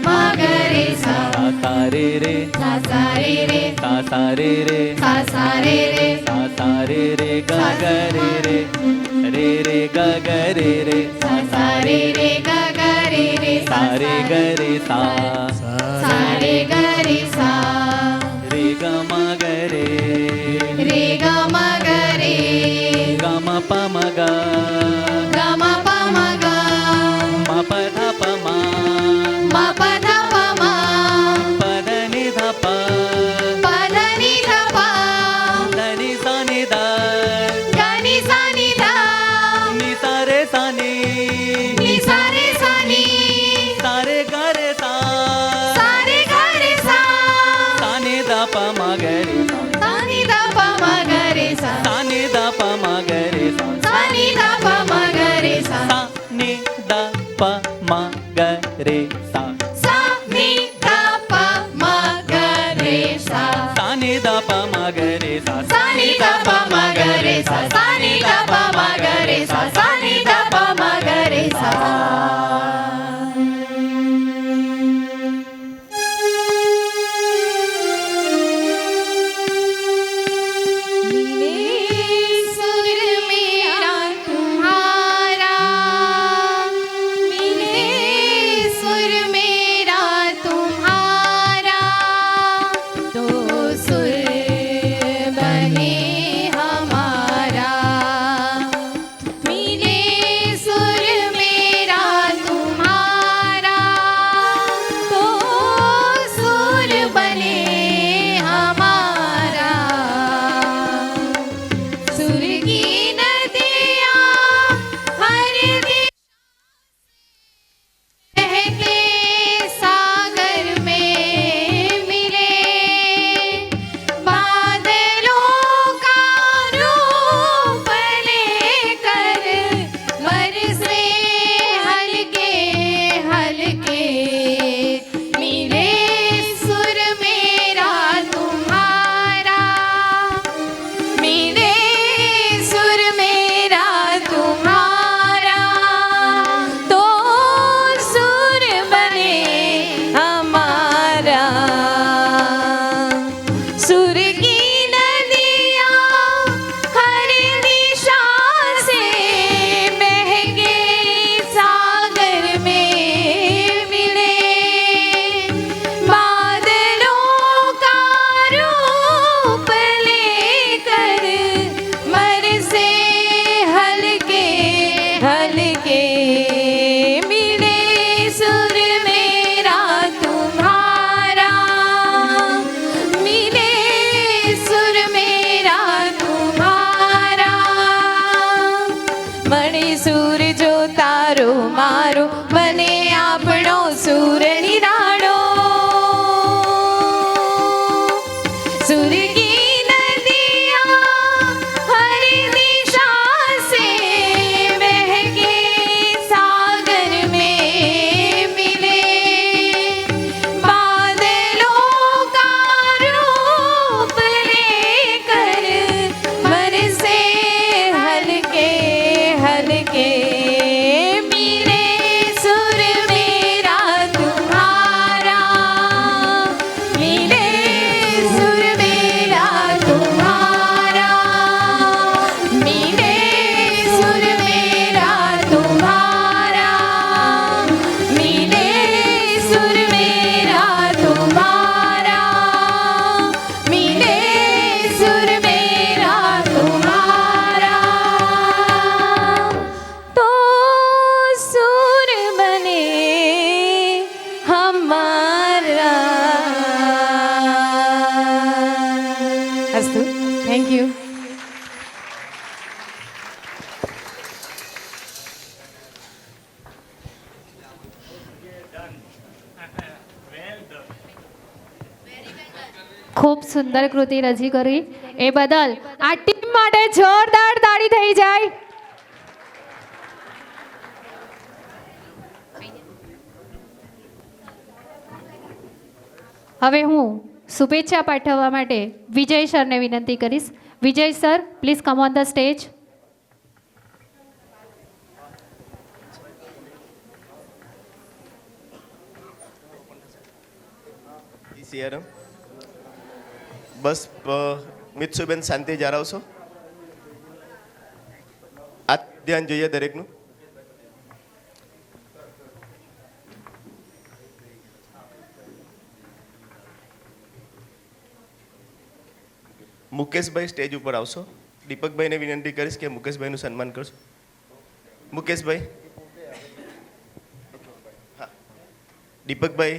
Ma ma ga re sa sa re re sa sa re re sa sa re re sa sa re re sa sa re re ga ga re re re ga ga re re sa sa re re ga ga re re sa re ga re sa sa re ga re sa re ga ma ga re re ga ma ga re ga ma pa ma ga ga ma pa ma ga ma pa tha pa ma ma pa tha pa ma pa da ni tha pa pa da ni tha pa da ni sa ni da ga ni sa ni da ni sa re sa ni ni sa re sa ni sa re ga re sa sa re ga re sa sa ni da pa ma ga re sa sa ni da pa ma ga re sa sa ni da pa ma ga re sa sa ni da pa ma ga re sa sa ni da pa ma ga re sa sa ni da pa ma ga re sa sa ni da pa ma ga re sa sa ni da pa ma ga re sa sa ni da pa ma ga re sa sa ni da pa ma ga re sa सुर मेरा तुम्हारा मिले सुर मेरा तुम्हारा तो सुर बने हमारा मिले सुर मेरा तुम्हारा तो सुर बने हमारा सुर की नदियाँ हर दिशा बहके सागर में मिले बादलों का रूप लेकर बरसे हल्के हल्के मिले सुर मेरा तुम्हारा मिले सुर मेरा तुम्हारा तो सुर बने हमारा सुर की नदियाँ हर दिशा से बहके सागर में मिले बादलों का रूप लेकर बरसे हल्के हल्के मिले सुर मेरा तुम्हारा मिले सुर मेरा तुम्हारा मणि सूर जो तारो मारो बने आपणो सूर निराळो सुर की नदियाँ हर दिशा से बहके सागर में मिले बादलों का रूप लेकर बरसे हल्के हल्के मिले सुर मेरा तुम्हारा मिले सुर मेरा तुम्हारा मिले सुर मेरा तुम्हारा मिले सुर मेरा तुम्हारा मिले सुर मेरा तुम्हारा तो सुर बने हमारा अस्तु थैंक यू ખૂબ સુંદર કૃતિ રજૂ કરી એ બદલ આ ટીમ માટે જોરદાર તાળી થઈ જાય. હવે હું શુભેચ્છા પાઠવવા માટે વિજય સરને વિનંતી કરીશ. Vijay sir, please come on the stage. Siyaram. બસ મિત્સુબેન શાંતિ જાળવશો. આ ધ્યાન જોઈએ દરેકનું. મુકેશભાઈ સ્ટેજ ઉપર આવશો. દીપકભાઈને વિનંતી કરીશ કે મુકેશભાઈનું સન્માન કરશો. મુકેશભાઈ. હા, દીપકભાઈ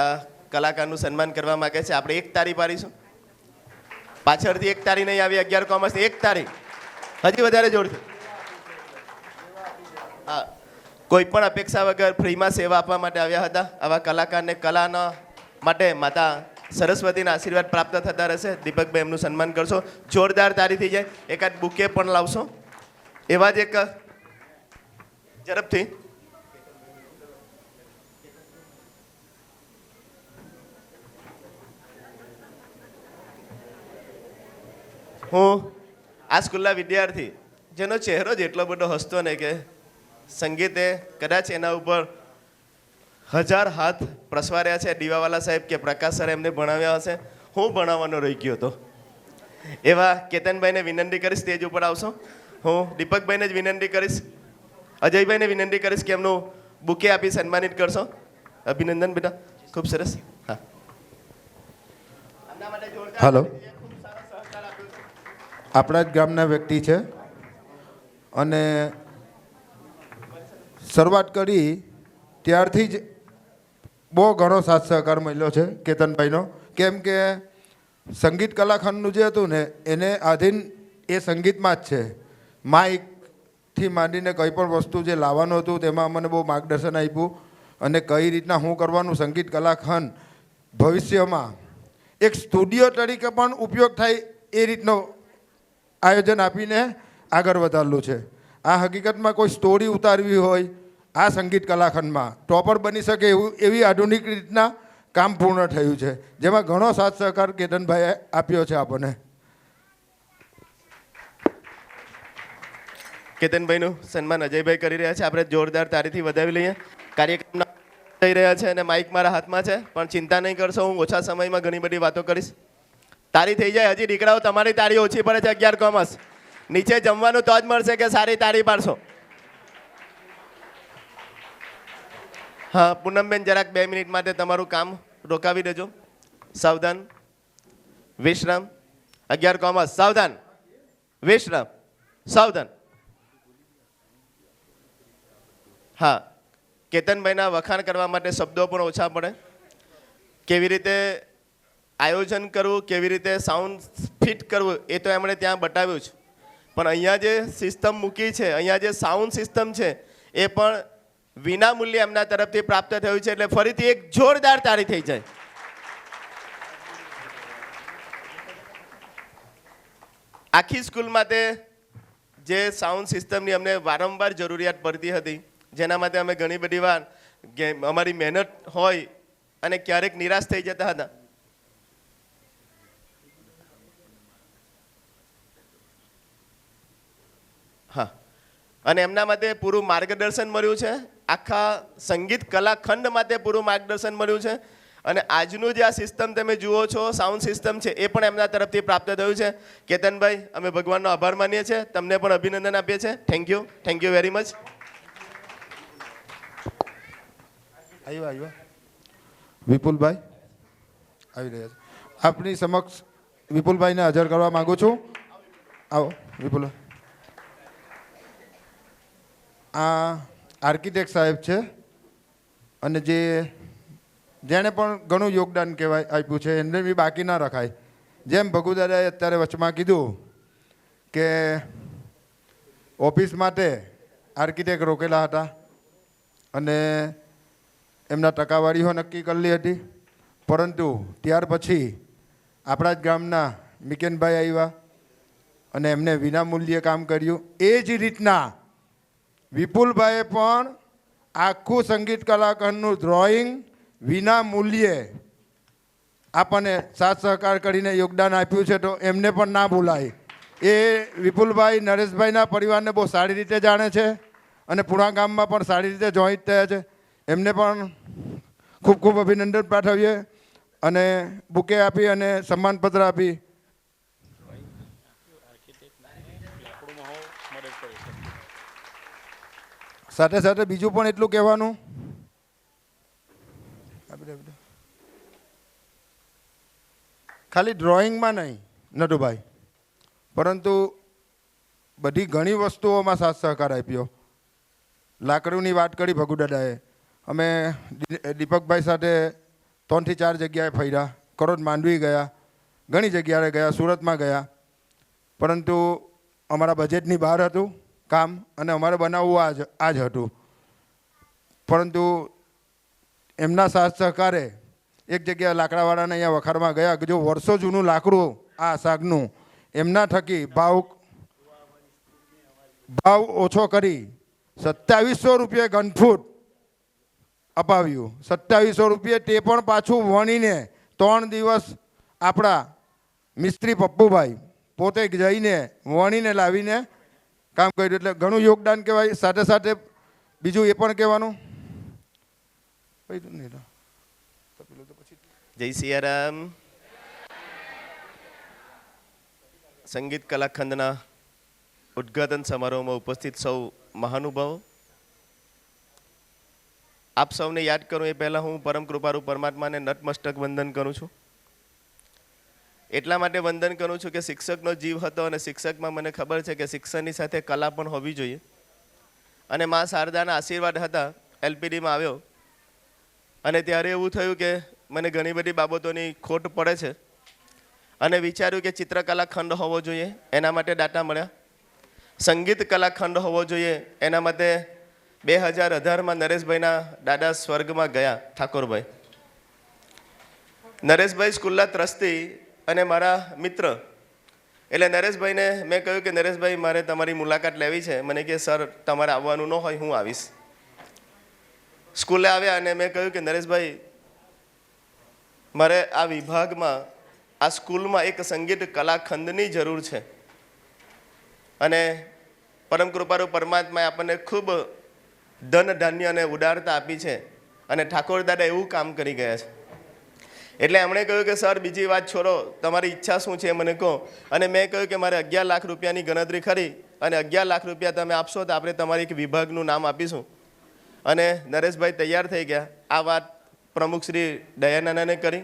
આ કલાકારનું સન્માન કરવા માંગે છે. આપણે એક તાળી પાડીશું. પાછળથી એક તાળી નહીં આવી. 11 કોમર્સની એક તાળી. હજી વધારે જોરથી. હા, કોઈ પણ અપેક્ષા વગર ફ્રીમાં સેવા આપવા માટે આવ્યા હતા. આવા કલાકારને કલાના માટે માતા સરસ્વતીના આશીર્વાદ પ્રાપ્ત થતા રહેશે. દીપકભાઈ એમનું સન્માન કરશો. જોરદાર તાળી થઈ જાય. એકાદ બુકે પણ લાવશો. એવા જ એક ઝડપથી હું આ સ્કૂલના વિદ્યાર્થી જેનો ચહેરો જ એટલો બધો હસતો ને કે સંગીતે કદાચ એના ઉપર 1000 હાથ પ્રસવાર્યા છે. દીવાવાલા સાહેબ કે પ્રકાશ સર એમને ભણાવ્યા હશે. હું ભણાવવાનો રહી ગયો હતો. એવા કેતનભાઈને વિનંતી કરીશ સ્ટેજ ઉપર આવશો. હું દીપકભાઈને જ વિનંતી કરીશ. અજયભાઈને વિનંતી કરીશ કે એમનું બુકે આપી સન્માનિત કરશો. અભિનંદન બેટા, ખૂબ સરસ. હા, હલો, આપણા જ ગામના વ્યક્તિ છે અને શરૂઆત કરી ત્યારથી જ બહુ ઘણો સાથ સહકાર મળ્યો છે કેતનભાઈનો. કેમ કે સંગીત કલાખંડનું જે હતું ને એને આધીન એ સંગીતમાં જ છે. માઇકથી માંડીને કંઈ પણ વસ્તુ જે લાવવાનું હતું તેમાં અમને બહુ માર્ગદર્શન આપ્યું અને કઈ રીતના શું કરવાનું. સંગીત કલાખંડ ભવિષ્યમાં એક સ્ટુડિયો તરીકે પણ ઉપયોગ થાય એ રીતનો આયોજન આપીને આગળ વધારેલું છે. આ હકીકતમાં કોઈ સ્ટોરી ઉતારવી હોય આ સંગીત કલાખંડમાં ટોપર બની શકે એવું એવી આધુનિક રીતના કામ પૂર્ણ થયું છે, જેમાં ઘણો સાથ સહકાર કેતનભાઈએ આપ્યો છે આપણને. કેતનભાઈનું સન્માન અજયભાઈ કરી રહ્યા છે. આપણે જોરદાર તાળીથી વધાવી લઈએ. કાર્યક્રમ થઈ રહ્યા છે અને માઇક મારા હાથમાં છે, પણ ચિંતા નહીં કરશો. હું ઓછા સમયમાં ઘણી બધી વાતો કરીશ. તાળી થઈ જાય. હજી દીકરાઓ તમારી તાળી ઓછી પડે છે. 11 કોમર્સ નીચે જમવાનું તો જ મળશે કે સારી તાળી પાડશો. હા, પૂનમબેન જરાક 2 મિનિટ માટે તમારું કામ રોકાવી દેજો. સાવધાન, વિશ્રામ. 11 કોમર્સ સાવધાન, વિશ્રામ, સાવધાન. હા, કેતનભાઈના વખાણ કરવા માટે શબ્દો પણ ઓછા પડે. કેવી રીતે આયોજન કરવું, કેવી રીતે સાઉન્ડ ફિટ કરવું એ તો એમણે ત્યાં બતાવ્યું છે. પણ અહીંયા જે સિસ્ટમ મૂકી છે, અહીંયા જે સાઉન્ડ સિસ્ટમ છે એ પણ વિના મૂલ્યે એમના તરફથી પ્રાપ્ત થયું છે. એટલે ફરીથી એક જોરદાર તાળી થઈ જાય. આખી સ્કૂલ માટે જે સાઉન્ડ સિસ્ટમની અમને વારંવાર જરૂરિયાત પડતી હતી, જેના માટે અમે ઘણી બધી વાર અમારી મહેનત હોય અને ક્યારેક નિરાશ થઈ જતા હતા. હા, અને એમના માટે પૂરું માર્ગદર્શન મળ્યું છે. આખા સંગીત કલાખંડ માટે પૂરું માર્ગદર્શન મળ્યું છે. અને આજનું જે આ સિસ્ટમ તમે જુઓ છો, સાઉન્ડ સિસ્ટમ છે, એ પણ એમના તરફથી પ્રાપ્ત થયું છે. કેતનભાઈ, અમે ભગવાનનો આભાર માનીએ છીએ. તમને પણ અભિનંદન આપીએ છીએ. Thank you very much. આવ્યા વિપુલભાઈ આવી રહ્યા છે. આપની સમક્ષ વિપુલભાઈને હાજર કરવા માંગુ છું. આવો વિપુલભાઈ. આ આર્કિટેક્ટ સાહેબ છે અને જેણે પણ ઘણું યોગદાન કહેવાય આપ્યું છે, એને બી બાકી ના રખાય. જેમ ભગુદાદાએ અત્યારે વચમાં કીધું કે ઓફિસ માટે આર્કિટેક્ટ રોકેલા હતા અને એમના ટકાવારીઓ નક્કી કરેલી હતી, પરંતુ ત્યાર પછી આપણા જ ગામના મિકેનભાઈ આવ્યા અને એમને વિનામૂલ્યે કામ કર્યું. એ જ રીતના વિપુલભાઈએ પણ આખું સંગીત કલાકારનું ડ્રોઈંગ વિના મૂલ્યે આપણને સાથ સહકાર કરીને યોગદાન આપ્યું છે, તો એમને પણ ના ભૂલાય. એ વિપુલભાઈ નરેશભાઈના પરિવારને બહુ સારી રીતે જાણે છે અને પુણા ગામમાં પણ સારી રીતે જોઈન્ટ થયા છે. એમને પણ ખૂબ ખૂબ અભિનંદન પાઠવીએ. અને બુકે આપી અને સન્માનપત્ર આપી. સાથે સાથે બીજું પણ એટલું કહેવાનું, ખાલી ડ્રોઈંગમાં નહીં નટુભાઈ, પરંતુ બધી ઘણી વસ્તુઓમાં સાથ સહકાર આપ્યો. લાકડીની વાત કરી ભગુદાદાએ, અમે દીપકભાઈ સાથે 3 થી 4 જગ્યાએ ફર્યા, કરોડ માંડવી ગયા, ઘણી જગ્યાએ ગયા, સુરતમાં ગયા, પરંતુ અમારા બજેટની બહાર હતું કામ અને અમારે બનાવવું આ જ હતું. પરંતુ એમના સાથ સહકારે એક જગ્યાએ લાકડાવાળાને અહીંયા વખારમાં ગયા કે જો વર્ષો જૂનું લાકડું આ સાગનું એમના થકી ભાવ ઓછો કરી 2700 રૂપિયા ઘનફૂટ અપાવ્યું. 2700 રૂપિયા તે પણ પાછું વણીને 3 દિવસ આપણા મિસ્ત્રી પપ્પુભાઈ પોતે જઈને વણીને લાવીને કામ કર્યું. એટલે ઘણું યોગદાન કહેવાય. સાથે સાથે બીજું એ પણ કહેવાનું, જય સિયારામ. સંગીત કલાખંડના ઉદ્ઘાટન સમારોહમાં ઉપસ્થિત સૌ મહાનુભાવો, આપ સૌને યાદ કરું એ પહેલાં હું પરમ કૃપારૂ પરમાત્માને નતમસ્તક વંદન કરું છું. એટલા માટે વંદન કરું છું કે શિક્ષકનો જીવ હતો અને શિક્ષકમાં મને ખબર છે કે શિક્ષણની સાથે કલા પણ હોવી જોઈએ. અને મા શારદાના આશીર્વાદ હતા. એલપીડીમાં આવ્યો અને ત્યારે એવું થયું કે મને ઘણી બધી બાબતોની ખોટ પડે છે અને વિચાર્યું કે ચિત્રકલા ખંડ હોવો જોઈએ, એના માટે દાતા મળ્યા. સંગીત કલાખંડ હોવો જોઈએ, એના માટે 2018માં નરેશભાઈના દાદા સ્વર્ગમાં ગયા, ઠાકોરભાઈ. નરેશભાઈ સ્કૂલના ટ્રસ્ટી અને મારા મિત્ર. એટલે નરેશભાઈને મેં કહ્યું કે નરેશભાઈ મારે તમારી મુલાકાત લેવી છે. મને કે સર તમારે આવવાનું ન હોય, હું આવીશ. સ્કૂલે આવ્યા અને મેં કહ્યું કે નરેશભાઈ મારે આ વિભાગમાં આ સ્કૂલમાં એક સંગીત કલાખંડની જરૂર છે અને પરમ કૃપારૂ પરમાત્માએ આપણને ખૂબ ધન ધાન્ય અને ઉદારતા આપી છે અને ઠાકોર દાદા એવું કામ કરી ગયા છે. એટલે એમણે કહ્યું કે સર બીજી વાત છોડો, તમારી ઈચ્છા શું છે મને કહો. અને મેં કહ્યું કે મારે 11 લાખ રૂપિયાની ગણતરી કરી અને 11 લાખ રૂપિયા તમે આપશો તો આપણે તમારી એક વિભાગનું નામ આપીશું. અને નરેશભાઈ તૈયાર થઈ ગયા. આ વાત પ્રમુખ શ્રી દયાનંદને કરી,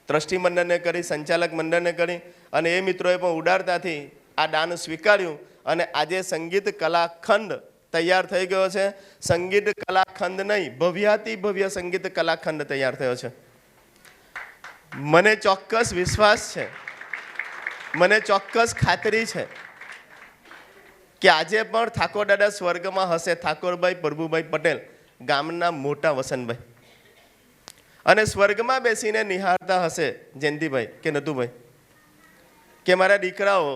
ટ્રસ્ટી મંડળને કરી, સંચાલક મંડળને કરી અને એ મિત્રોએ પણ ઉદારતાથી આ દાન સ્વીકાર્યું અને આજે સંગીત કલાખંડ તૈયાર થઈ ગયો છે. સંગીત કલાખંડ નહીં, ભવ્યાતિ ભવ્ય સંગીત કલાખંડ તૈયાર થયો છે. મને ચોક્કસ વિશ્વાસ છે, મને ચોક્કસ ખાતરી છે કે આજે પણ ઠાકોર દાદા સ્વર્ગમાં હશે. ઠાકોરભાઈ પ્રભુભાઈ પટેલ, ગામના મોટા વસનભાઈ, અને સ્વર્ગમાં બેસીને નિહાળતા હશે જયંતિભાઈ કે નતુભાઈ કે મારા દીકરાઓ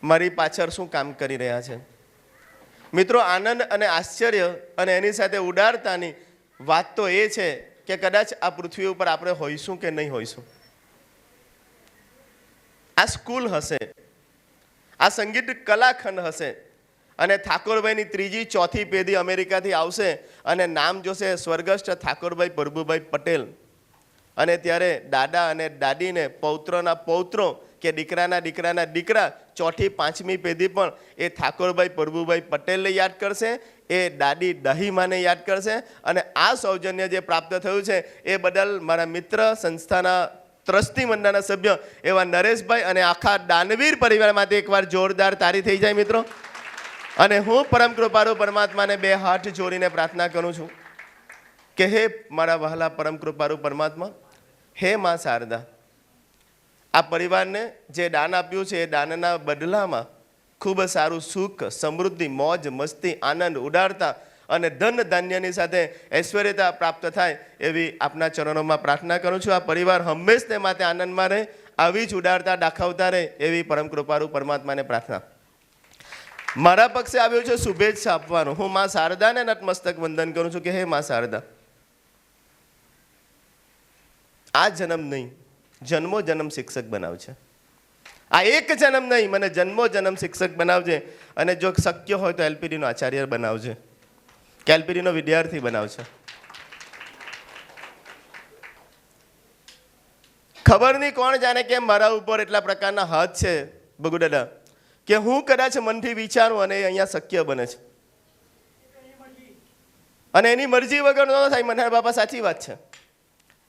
મારી પાછળ શું કામ કરી રહ્યા છે. મિત્રો, આનંદ અને આશ્ચર્ય અને એની સાથે ઉદારતાની વાત તો એ છે કે કદાચ આ પૃથ્વી ઉપર આપણે હોઈશું કે નહીં હોઈશું. આ સ્કૂલ હશે, આ સંગીત કલાખંડ હશે અને ઠાકોરભાઈની 3જી 4થી પેઢી અમેરિકાથી આવશે અને નામ જોશે સ્વર્ગસ્થ ઠાકોરભાઈ પ્રભુભાઈ પટેલ. અને ત્યારે દાદા અને દાદીને પૌત્રના પૌત્રો કે દીકરાના દીકરાના દીકરા 4થી 5મી પેઢી પણ એ ઠાકોરભાઈ પ્રભુભાઈ પટેલને યાદ કરશે, એ દાદી દહીમાને યાદ કરશે. અને આ સૌજન્ય જે પ્રાપ્ત થયું છે એ બદલ મારા મિત્ર, સંસ્થાના ટ્રસ્ટી મંડળના સભ્ય એવા નરેશભાઈ અને આખા દાનવીર પરિવારમાંથી એકવાર જોરદાર તાળી થઈ જાય મિત્રો. અને હું પરમ કૃપારૂ પરમાત્માને 2 હાથ જોડીને પ્રાર્થના કરું છું કે હે મારા વહાલા પરમ કૃપારૂ પરમાત્મા, હે મા શારદા, આ પરિવારને જે દાન આપ્યું છે એ દાનના બદલામાં ખૂબ સારું સુખ, સમૃદ્ધિ, મોજ, મસ્તી, આનંદ, ઉદારતા અને ધન ધાન્યની સાથે ઐશ્વર્યતા પ્રાપ્ત થાય એવી આપના ચરણોમાં પ્રાર્થના કરું છું. આ પરિવાર હંમેશને માટે આનંદમાં રહે, આવી જ ઉદારતા દાખવતા રહે એવી પરમ કૃપારૂ પરમાત્માને પ્રાર્થના. મારા પક્ષે આવ્યો છે શુભેચ્છા આપવાનું. હું મા શારદાને નતમસ્તક વંદન કરું છું કે હે મા શારદા, આ જન્મ નહીં, જન્મો જન્મ શિક્ષક બનાવજે. આ એક જન્મ નહીં, મને જન્મો જન્મ શિક્ષક બનાવજે. અને જો શક્ય હોય તો એલપીડીનો આચાર્ય બનાવજે કે એલપીડીનો વિદ્યાર્થી બનાવશે. ખબર નહીં કોણ જાણે કે મારા ઉપર એટલા પ્રકારના હાથ છે ભગુ દાદા કે હું કદાચ મનથી વિચારું અને એ અહીંયા શક્ય બને છે, અને એની મરજી વગર ન થાય. મને બાપા સાચી વાત છે.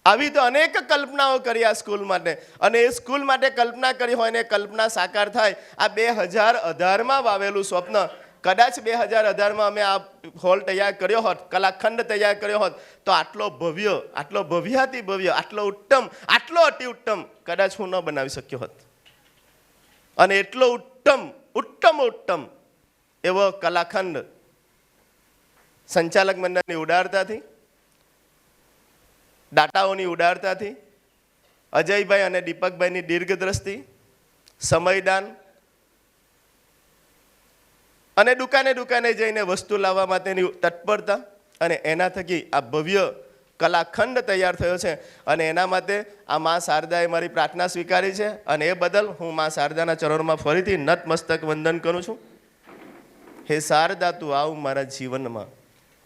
આવી તો અનેક કલ્પનાઓ કરી આ સ્કૂલ માટે, અને એ સ્કૂલ માટે કલ્પના કરી હોય ને કલ્પના સાકાર થાય. આ 2018માં વાવેલું સ્વપ્ન કદાચ 2018માં અમે આ હોલ તૈયાર કર્યો હોત, કલાખંડ તૈયાર કર્યો હોત, તો આટલો ભવ્ય, આટલો ભવ્યાતિ ભવ્ય, આટલો ઉત્તમ, આટલો અતિ ઉત્તમ કદાચ હું ન બનાવી શક્યો હોત. અને એટલો ઉત્તમ ઉત્તમ ઉત્તમ એવો કલાખંડ સંચાલક મંડળની ઉદારતાથી, દાતાઓની ઉદારતાથી, અજયભાઈ અને દીપકભાઈની દીર્ઘદ્રષ્ટિ, સમયદાન અને દુકાને દુકાને જઈને વસ્તુ લાવવા માટેની તત્પરતા, અને એના થકી આ ભવ્ય કલાખંડ તૈયાર થયો છે. અને એના માટે આ મા શારદાએ મારી પ્રાર્થના સ્વીકારી છે, અને એ બદલ હું મા શારદાના ચરણોમાં ફરીથી નતમસ્તક વંદન કરું છું. હે શારદા, તું આવ મારા જીવનમાં,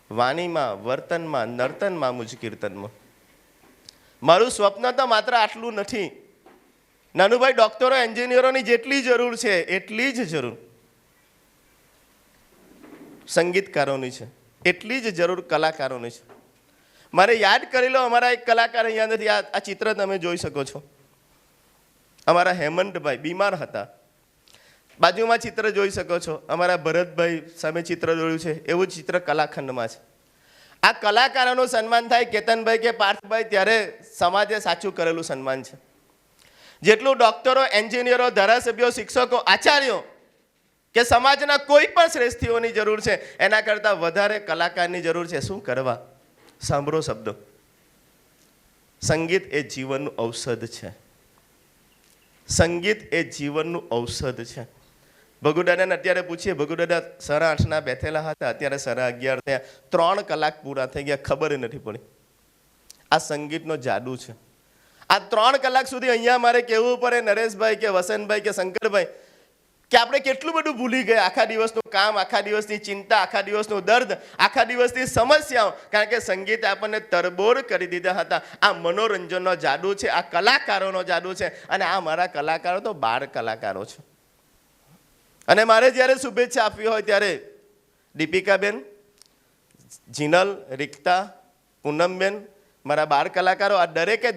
વાણીમાં, વર્તનમાં, નર્તનમાં, મુજ કીર્તનમાં. મારું સ્વપ્ન તો માત્ર આટલું નથી. નાનુભાઈ, ડોક્ટરો એન્જિનિયરોની જેટલી જરૂર છે એટલી જ જરૂર સંગીતકારોની છે, એટલી જ જરૂર કલાકારોની છે. મારે યાદ કરી લો, અમારા એક કલાકાર અહીંયા નથી. આ ચિત્ર તમે જોઈ શકો છો. અમારા હેમંતભાઈ બીમાર હતા, બાજુમાં ચિત્ર જોઈ શકો છો. અમારા ભરતભાઈ સામે ચિત્ર જોયું છે, એવું જ ચિત્ર કલાખંડમાં છે. આ કલાકારોનું સન્માન થાય, કેતનભાઈ કે પાર્થભાઈ, ત્યારે સમાજે સાચું કરેલું સન્માન છે. જેટલું ડોક્ટરો, એન્જિનિયરો, ધારાસભ્યો, શિક્ષકો, આચાર્યો કે સમાજના કોઈ પણ શ્રેષ્ઠીઓની જરૂર છે, એના કરતાં વધારે કલાકારની જરૂર છે. શું કરવા? સાંભળો શબ્દો. સંગીત એ જીવનનું ઔષધ છે. સંગીત એ જીવનનું ઔષધ છે. ભગુદાદાને અત્યારે પૂછીએ, ભગુદાદા 8:30ના બેઠેલા હતા, અત્યારે 11:30 થયા, 3 કલાક પૂરા થઈ ગયા, ખબર નથી પડી. આ સંગીતનો જાદુ છે. આ 3 કલાક સુધી અહીંયા મારે કહેવું પડે નરેશભાઈ કે વસંતભાઈ કે શંકરભાઈ કે આપણે કેટલું બધું ભૂલી ગયા. આખા દિવસનું કામ, આખા દિવસની ચિંતા, આખા દિવસનું દર્દ, આખા દિવસની સમસ્યાઓ, કારણ કે સંગીત આપણને તરબોળ કરી દીધા હતા. આ મનોરંજનનો જાદુ છે, આ કલાકારોનો જાદુ છે. અને આ મારા કલાકારો તો 12 કલાકારો છે. અને મારે જ્યારે શુભેચ્છા આપવી હોય ત્યારે દીપિકાબેન, જીનલ, રિક્તા, પૂનમબેન, મારા 12 કલાકારો, આ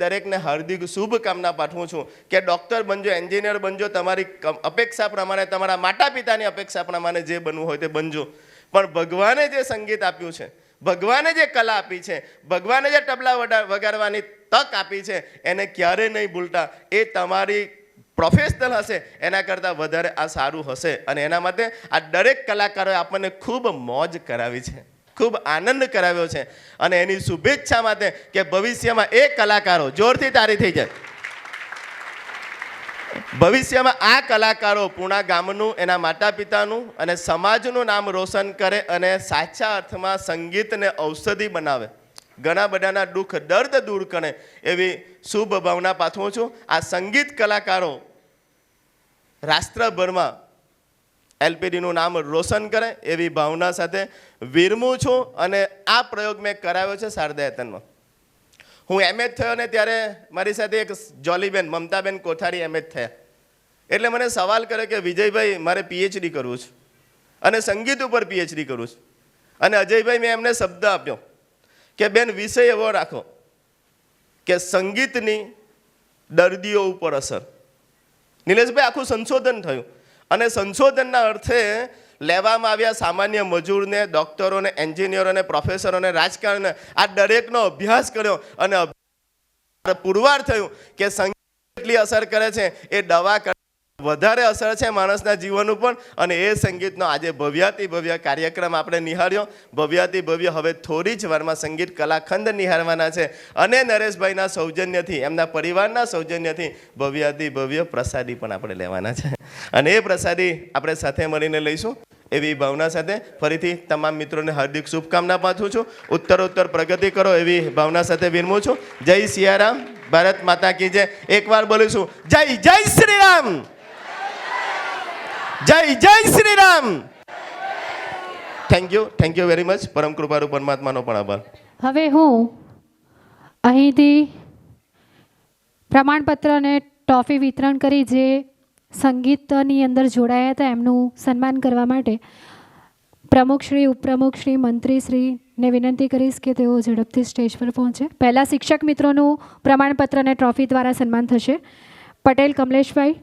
દરેકને હાર્દિક શુભકામના પાઠવું છું કે ડૉક્ટર બનજો, એન્જિનિયર બનજો, તમારી અપેક્ષા પ્રમાણે, તમારા માતા પિતાની અપેક્ષા પ્રમાણે જે બનવું હોય તે બનજો. પણ ભગવાને જે સંગીત આપ્યું છે, ભગવાને જે કલા આપી છે, ભગવાને જે તબલા વગાડવાની તક આપી છે, એને ક્યારેય નહીં ભૂલતા. એ તમારી પ્રોફેશનલ હશે એના કરતાં વધારે આ સારું હશે. અને એના માટે આ દરેક કલાકારોએ આપણને ખૂબ મોજ કરાવી છે, ખૂબ આનંદ કરાવ્યો છે. અને એની શુભેચ્છા માટે કે ભવિષ્યમાં એ કલાકારો, જોરથી તાળી થઈ જાય, ભવિષ્યમાં આ કલાકારો પૂણા ગામનું, એના માતા પિતાનું અને સમાજનું નામ રોશન કરે અને સાચા અર્થમાં સંગીતને ઔષધિ બનાવે, ઘણા બધાના દુઃખ દર્દ દૂર કરે, એવી શુભ ભાવના પાઠવું છું. આ સંગીત કલાકારો રાષ્ટ્રભરમાં એલપીડીનું નામ રોશન કરે એવી ભાવના સાથે વિરમું છું. અને આ પ્રયોગ મેં કરાવ્યો છે શારદા યતનમાં. હું એમએચ થયો ને ત્યારે મારી સાથે એક જોલીબેન, મમતાબેન કોઠારી એમએચ થયા. એટલે મને સવાલ કર્યો કે વિજયભાઈ, મારે પીએચડી કરવું છે અને સંગીત ઉપર પીએચડી કરવું છે. અને અજયભાઈ, મેં એમને શબ્દ આપ્યો કે બેન, વિષય એવો રાખો કે સંગીતની દર્દીઓ ઉપર અસર. નિલેશભાઈ, આખું સંશોધન થયું અને સંશોધનના અર્થે લેવામાં આવ્યા સામાન્ય મજૂરને, ડૉક્ટરોને, એન્જિનિયરોને, પ્રોફેસરોને, રાજકારણને, આ દરેકનો અભ્યાસ કર્યો અને પુરવાર થયું કે સંગીત એટલી અસર કરે છે, એ દવા વધારે અસર છે માણસના જીવન ઉપર. અને એ સંગીતનો આજે ભવ્યાતિ ભવ્ય કાર્યક્રમ આપણે નિહાળ્યો. ભવ્યાતિ ભવ્ય હવે થોડી જ વારમાં સંગીત કલાખંડ નિહાળવાના છે. અને નરેશભાઈના સૌજન્યથી, એમના પરિવારના સૌજન્યથી ભવ્યાતિ ભવ્ય પ્રસાદી પણ આપણે લેવાના છે. અને એ પ્રસાદી આપણે સાથે મળીને લઈશું એવી ભાવના સાથે ફરીથી તમામ મિત્રોને હાર્દિક શુભકામના પાઠવું છું. ઉત્તરોત્તર પ્રગતિ કરો એવી ભાવના સાથે વિરમું છું. જય સિયારામ, ભારત માતા કી જય. એકવાર બોલીશું, જય જય શ્રી રામ, જય જય Shri Ram. Thank you very much. પરમ કૃપાળુ પરમાત્માનો પણ આભાર. હવે હું અહીંથી પ્રમાણપત્ર અને ટ્રોફી વિતરણ કરી જે સંગીતની અંદર જોડાયા હતા એમનું સન્માન કરવા માટે પ્રમુખશ્રી, ઉપપ્રમુખશ્રી, મંત્રીશ્રીને વિનંતી કરીશ કે તેઓ ઝડપથી સ્ટેજ પર પહોંચે. પહેલાં શિક્ષક મિત્રોનું પ્રમાણપત્ર અને ટ્રોફી દ્વારા સન્માન થશે. પટેલ કમલેશભાઈ,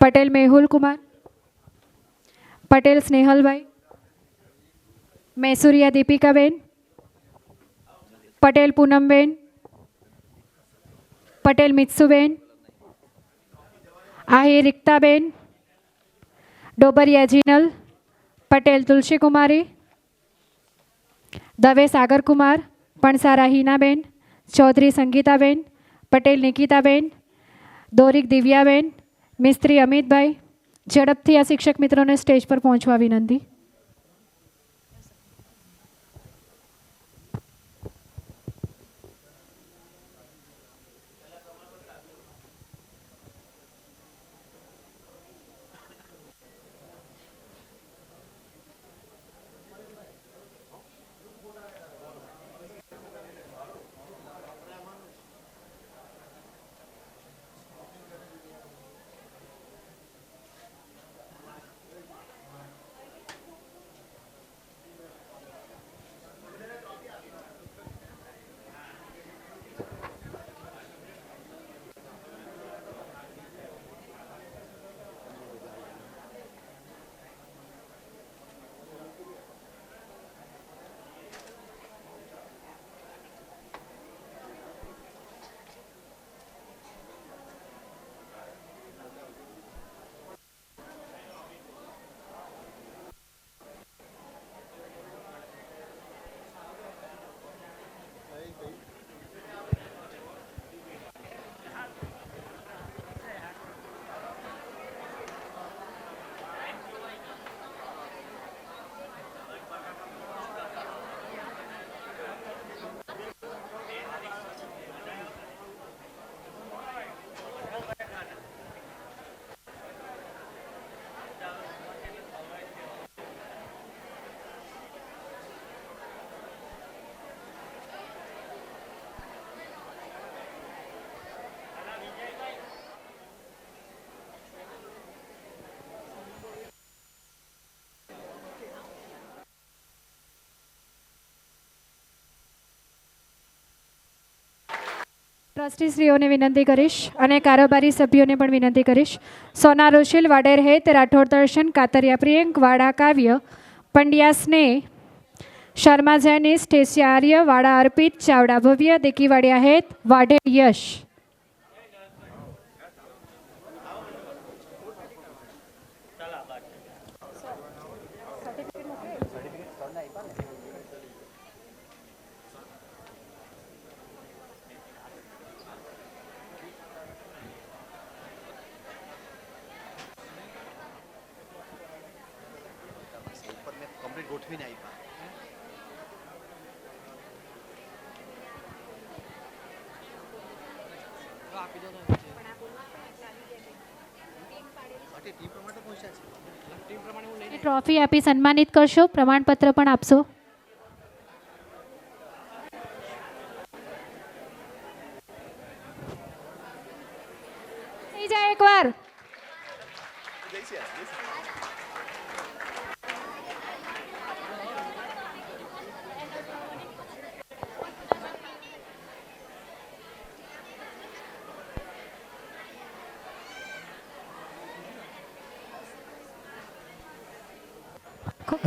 પટેલ મેહુલ કુમાર, પટેલ સ્નેહલભાઈ, મૈસુરિયા દીપિકાબેન, પટેલ પૂનમબેન, પટેલ મિત્સુબેન, આહિર રિક્તાબેન, ડોબરિયા જીનલ, પટેલ તુલસીકુમારી, દવે સાગરકુમાર, પણસારા હિનાબેન, ચૌધરી સંગીતાબેન, પટેલ નિકિતાબેન, દોરીક દિવ્યાબેન, મિસ્ત્રી અમિતભાઈ. ઝડપથી આ શિક્ષક મિત્રોને સ્ટેજ પર પહોંચવા વિનંતી. ટ્રસ્ટીશ્રીઓને વિનંતી કરીશ અને કારોબારી સભ્યોને પણ વિનંતી કરીશ. સોના રોશિલ, વાડેર હેત, રાઠોડ દર્શન, કાતરિયા પ્રિયંક, વાડા કાવ્ય, પંડ્યા સ્નેહ, શર્મા જૈનિસ, ટેસિયા આર્ય, વાડા અર્પિત, ચાવડા ભવ્ય, દેકીવાડિયા હેત, વાઢેર યશ. ટ્રોફી આપી સન્માનિત કરશો, પ્રમાણપત્ર પણ આપશો. થઈ જાય એકવાર.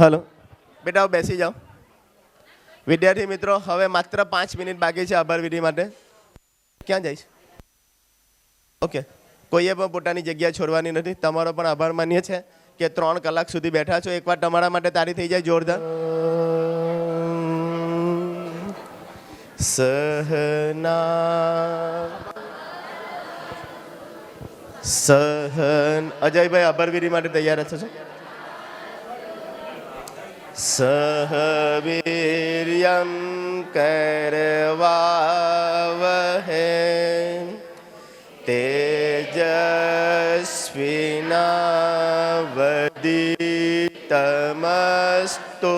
હલો બેટા, બેસી જાઓ. વિદ્યાર્થી મિત્રો, હવે માત્ર 5 મિનિટ બાકી છે આભાર વિધિ માટે. ક્યાં જઈશ? ઓકે, કોઈએ પણ પોતાની જગ્યા છોડવાની નથી. તમારો પણ આભાર માનીએ છીએ કે 3 કલાક સુધી બેઠા છો. એકવાર તમારા માટે તાળી થઈ જાય જોરદાર. સહન અજયભાઈ આભાર વિધિ માટે તૈયાર થશો? સહવીર્યમ કરવાવહે તેજસ્વિનાવદીતમસ્તુ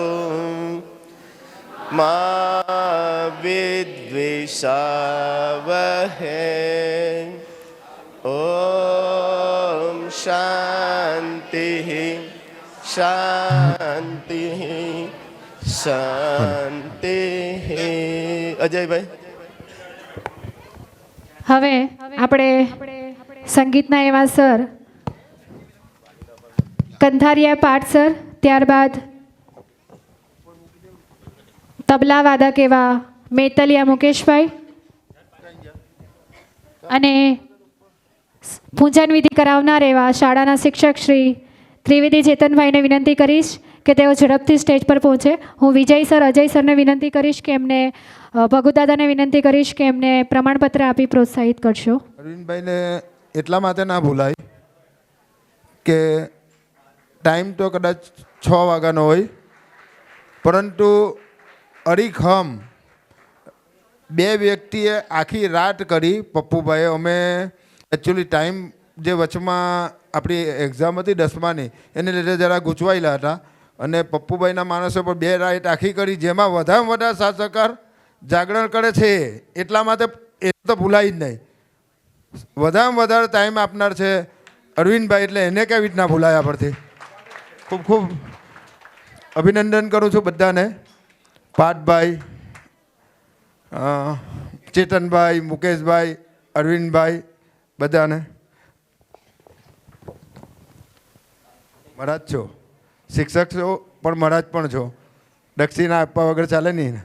મા विद्विषावहे ॐ शान्तिः शान्तिः શાંતિઃ. અજયભાઈ, હવે આપણે સંગીતના એવા સર કંથારિયા પાઠ સર, ત્યારબાદ તબલા વાદક એવા મેતલિયા મુકેશભાઈ અને પૂજન વિધિ કરાવનાર એવા શાળાના શિક્ષક શ્રી ત્રિવેદી ચેતનભાઈને વિનંતી કરીશ કે તેઓ ઝડપથી સ્ટેજ પર પહોંચે. હું વિજય સર, અજય સરને વિનંતી કરીશ કે એમને, ભગુદાદાને વિનંતી કરીશ કે એમને પ્રમાણપત્ર આપી પ્રોત્સાહિત કરશો. અરવિંદભાઈને એટલા માટે ના ભૂલાય કે ટાઈમ તો કદાચ 6 વાગ્યાનો હોય, પરંતુ અડીખમ 2 વ્યક્તિએ આખી રાત કરી. પપ્પુભાઈએ, અમે એકચ્યુઅલી ટાઈમ જે વચમાં આપણી એક્ઝામ હતી 10માની એને લીધે જરા ગૂંચવાયેલા હતા, અને પપ્પુભાઈના માણસો પર 2 રાત આખી કરી, જેમાં વધારે વધારે સાથ સહકાર જાગરણ કરે છે. એટલા માટે એ તો ભૂલાય જ નહીં. વધારે વધારે ટાઈમ આપનાર છે અરવિંદભાઈ, એટલે એને કેવી રીતના ભૂલાય પરથી. ખૂબ ખૂબ અભિનંદન કરું છું બધાને. પાર્થભાઈ, ચેતનભાઈ, મુકેશભાઈ, અરવિંદભાઈ, બધાને. મહારાજ છો, શિક્ષક છો, પણ મહારાજ પણ છો. દક્ષિણા આપવા વગર ચાલે નહીં ને.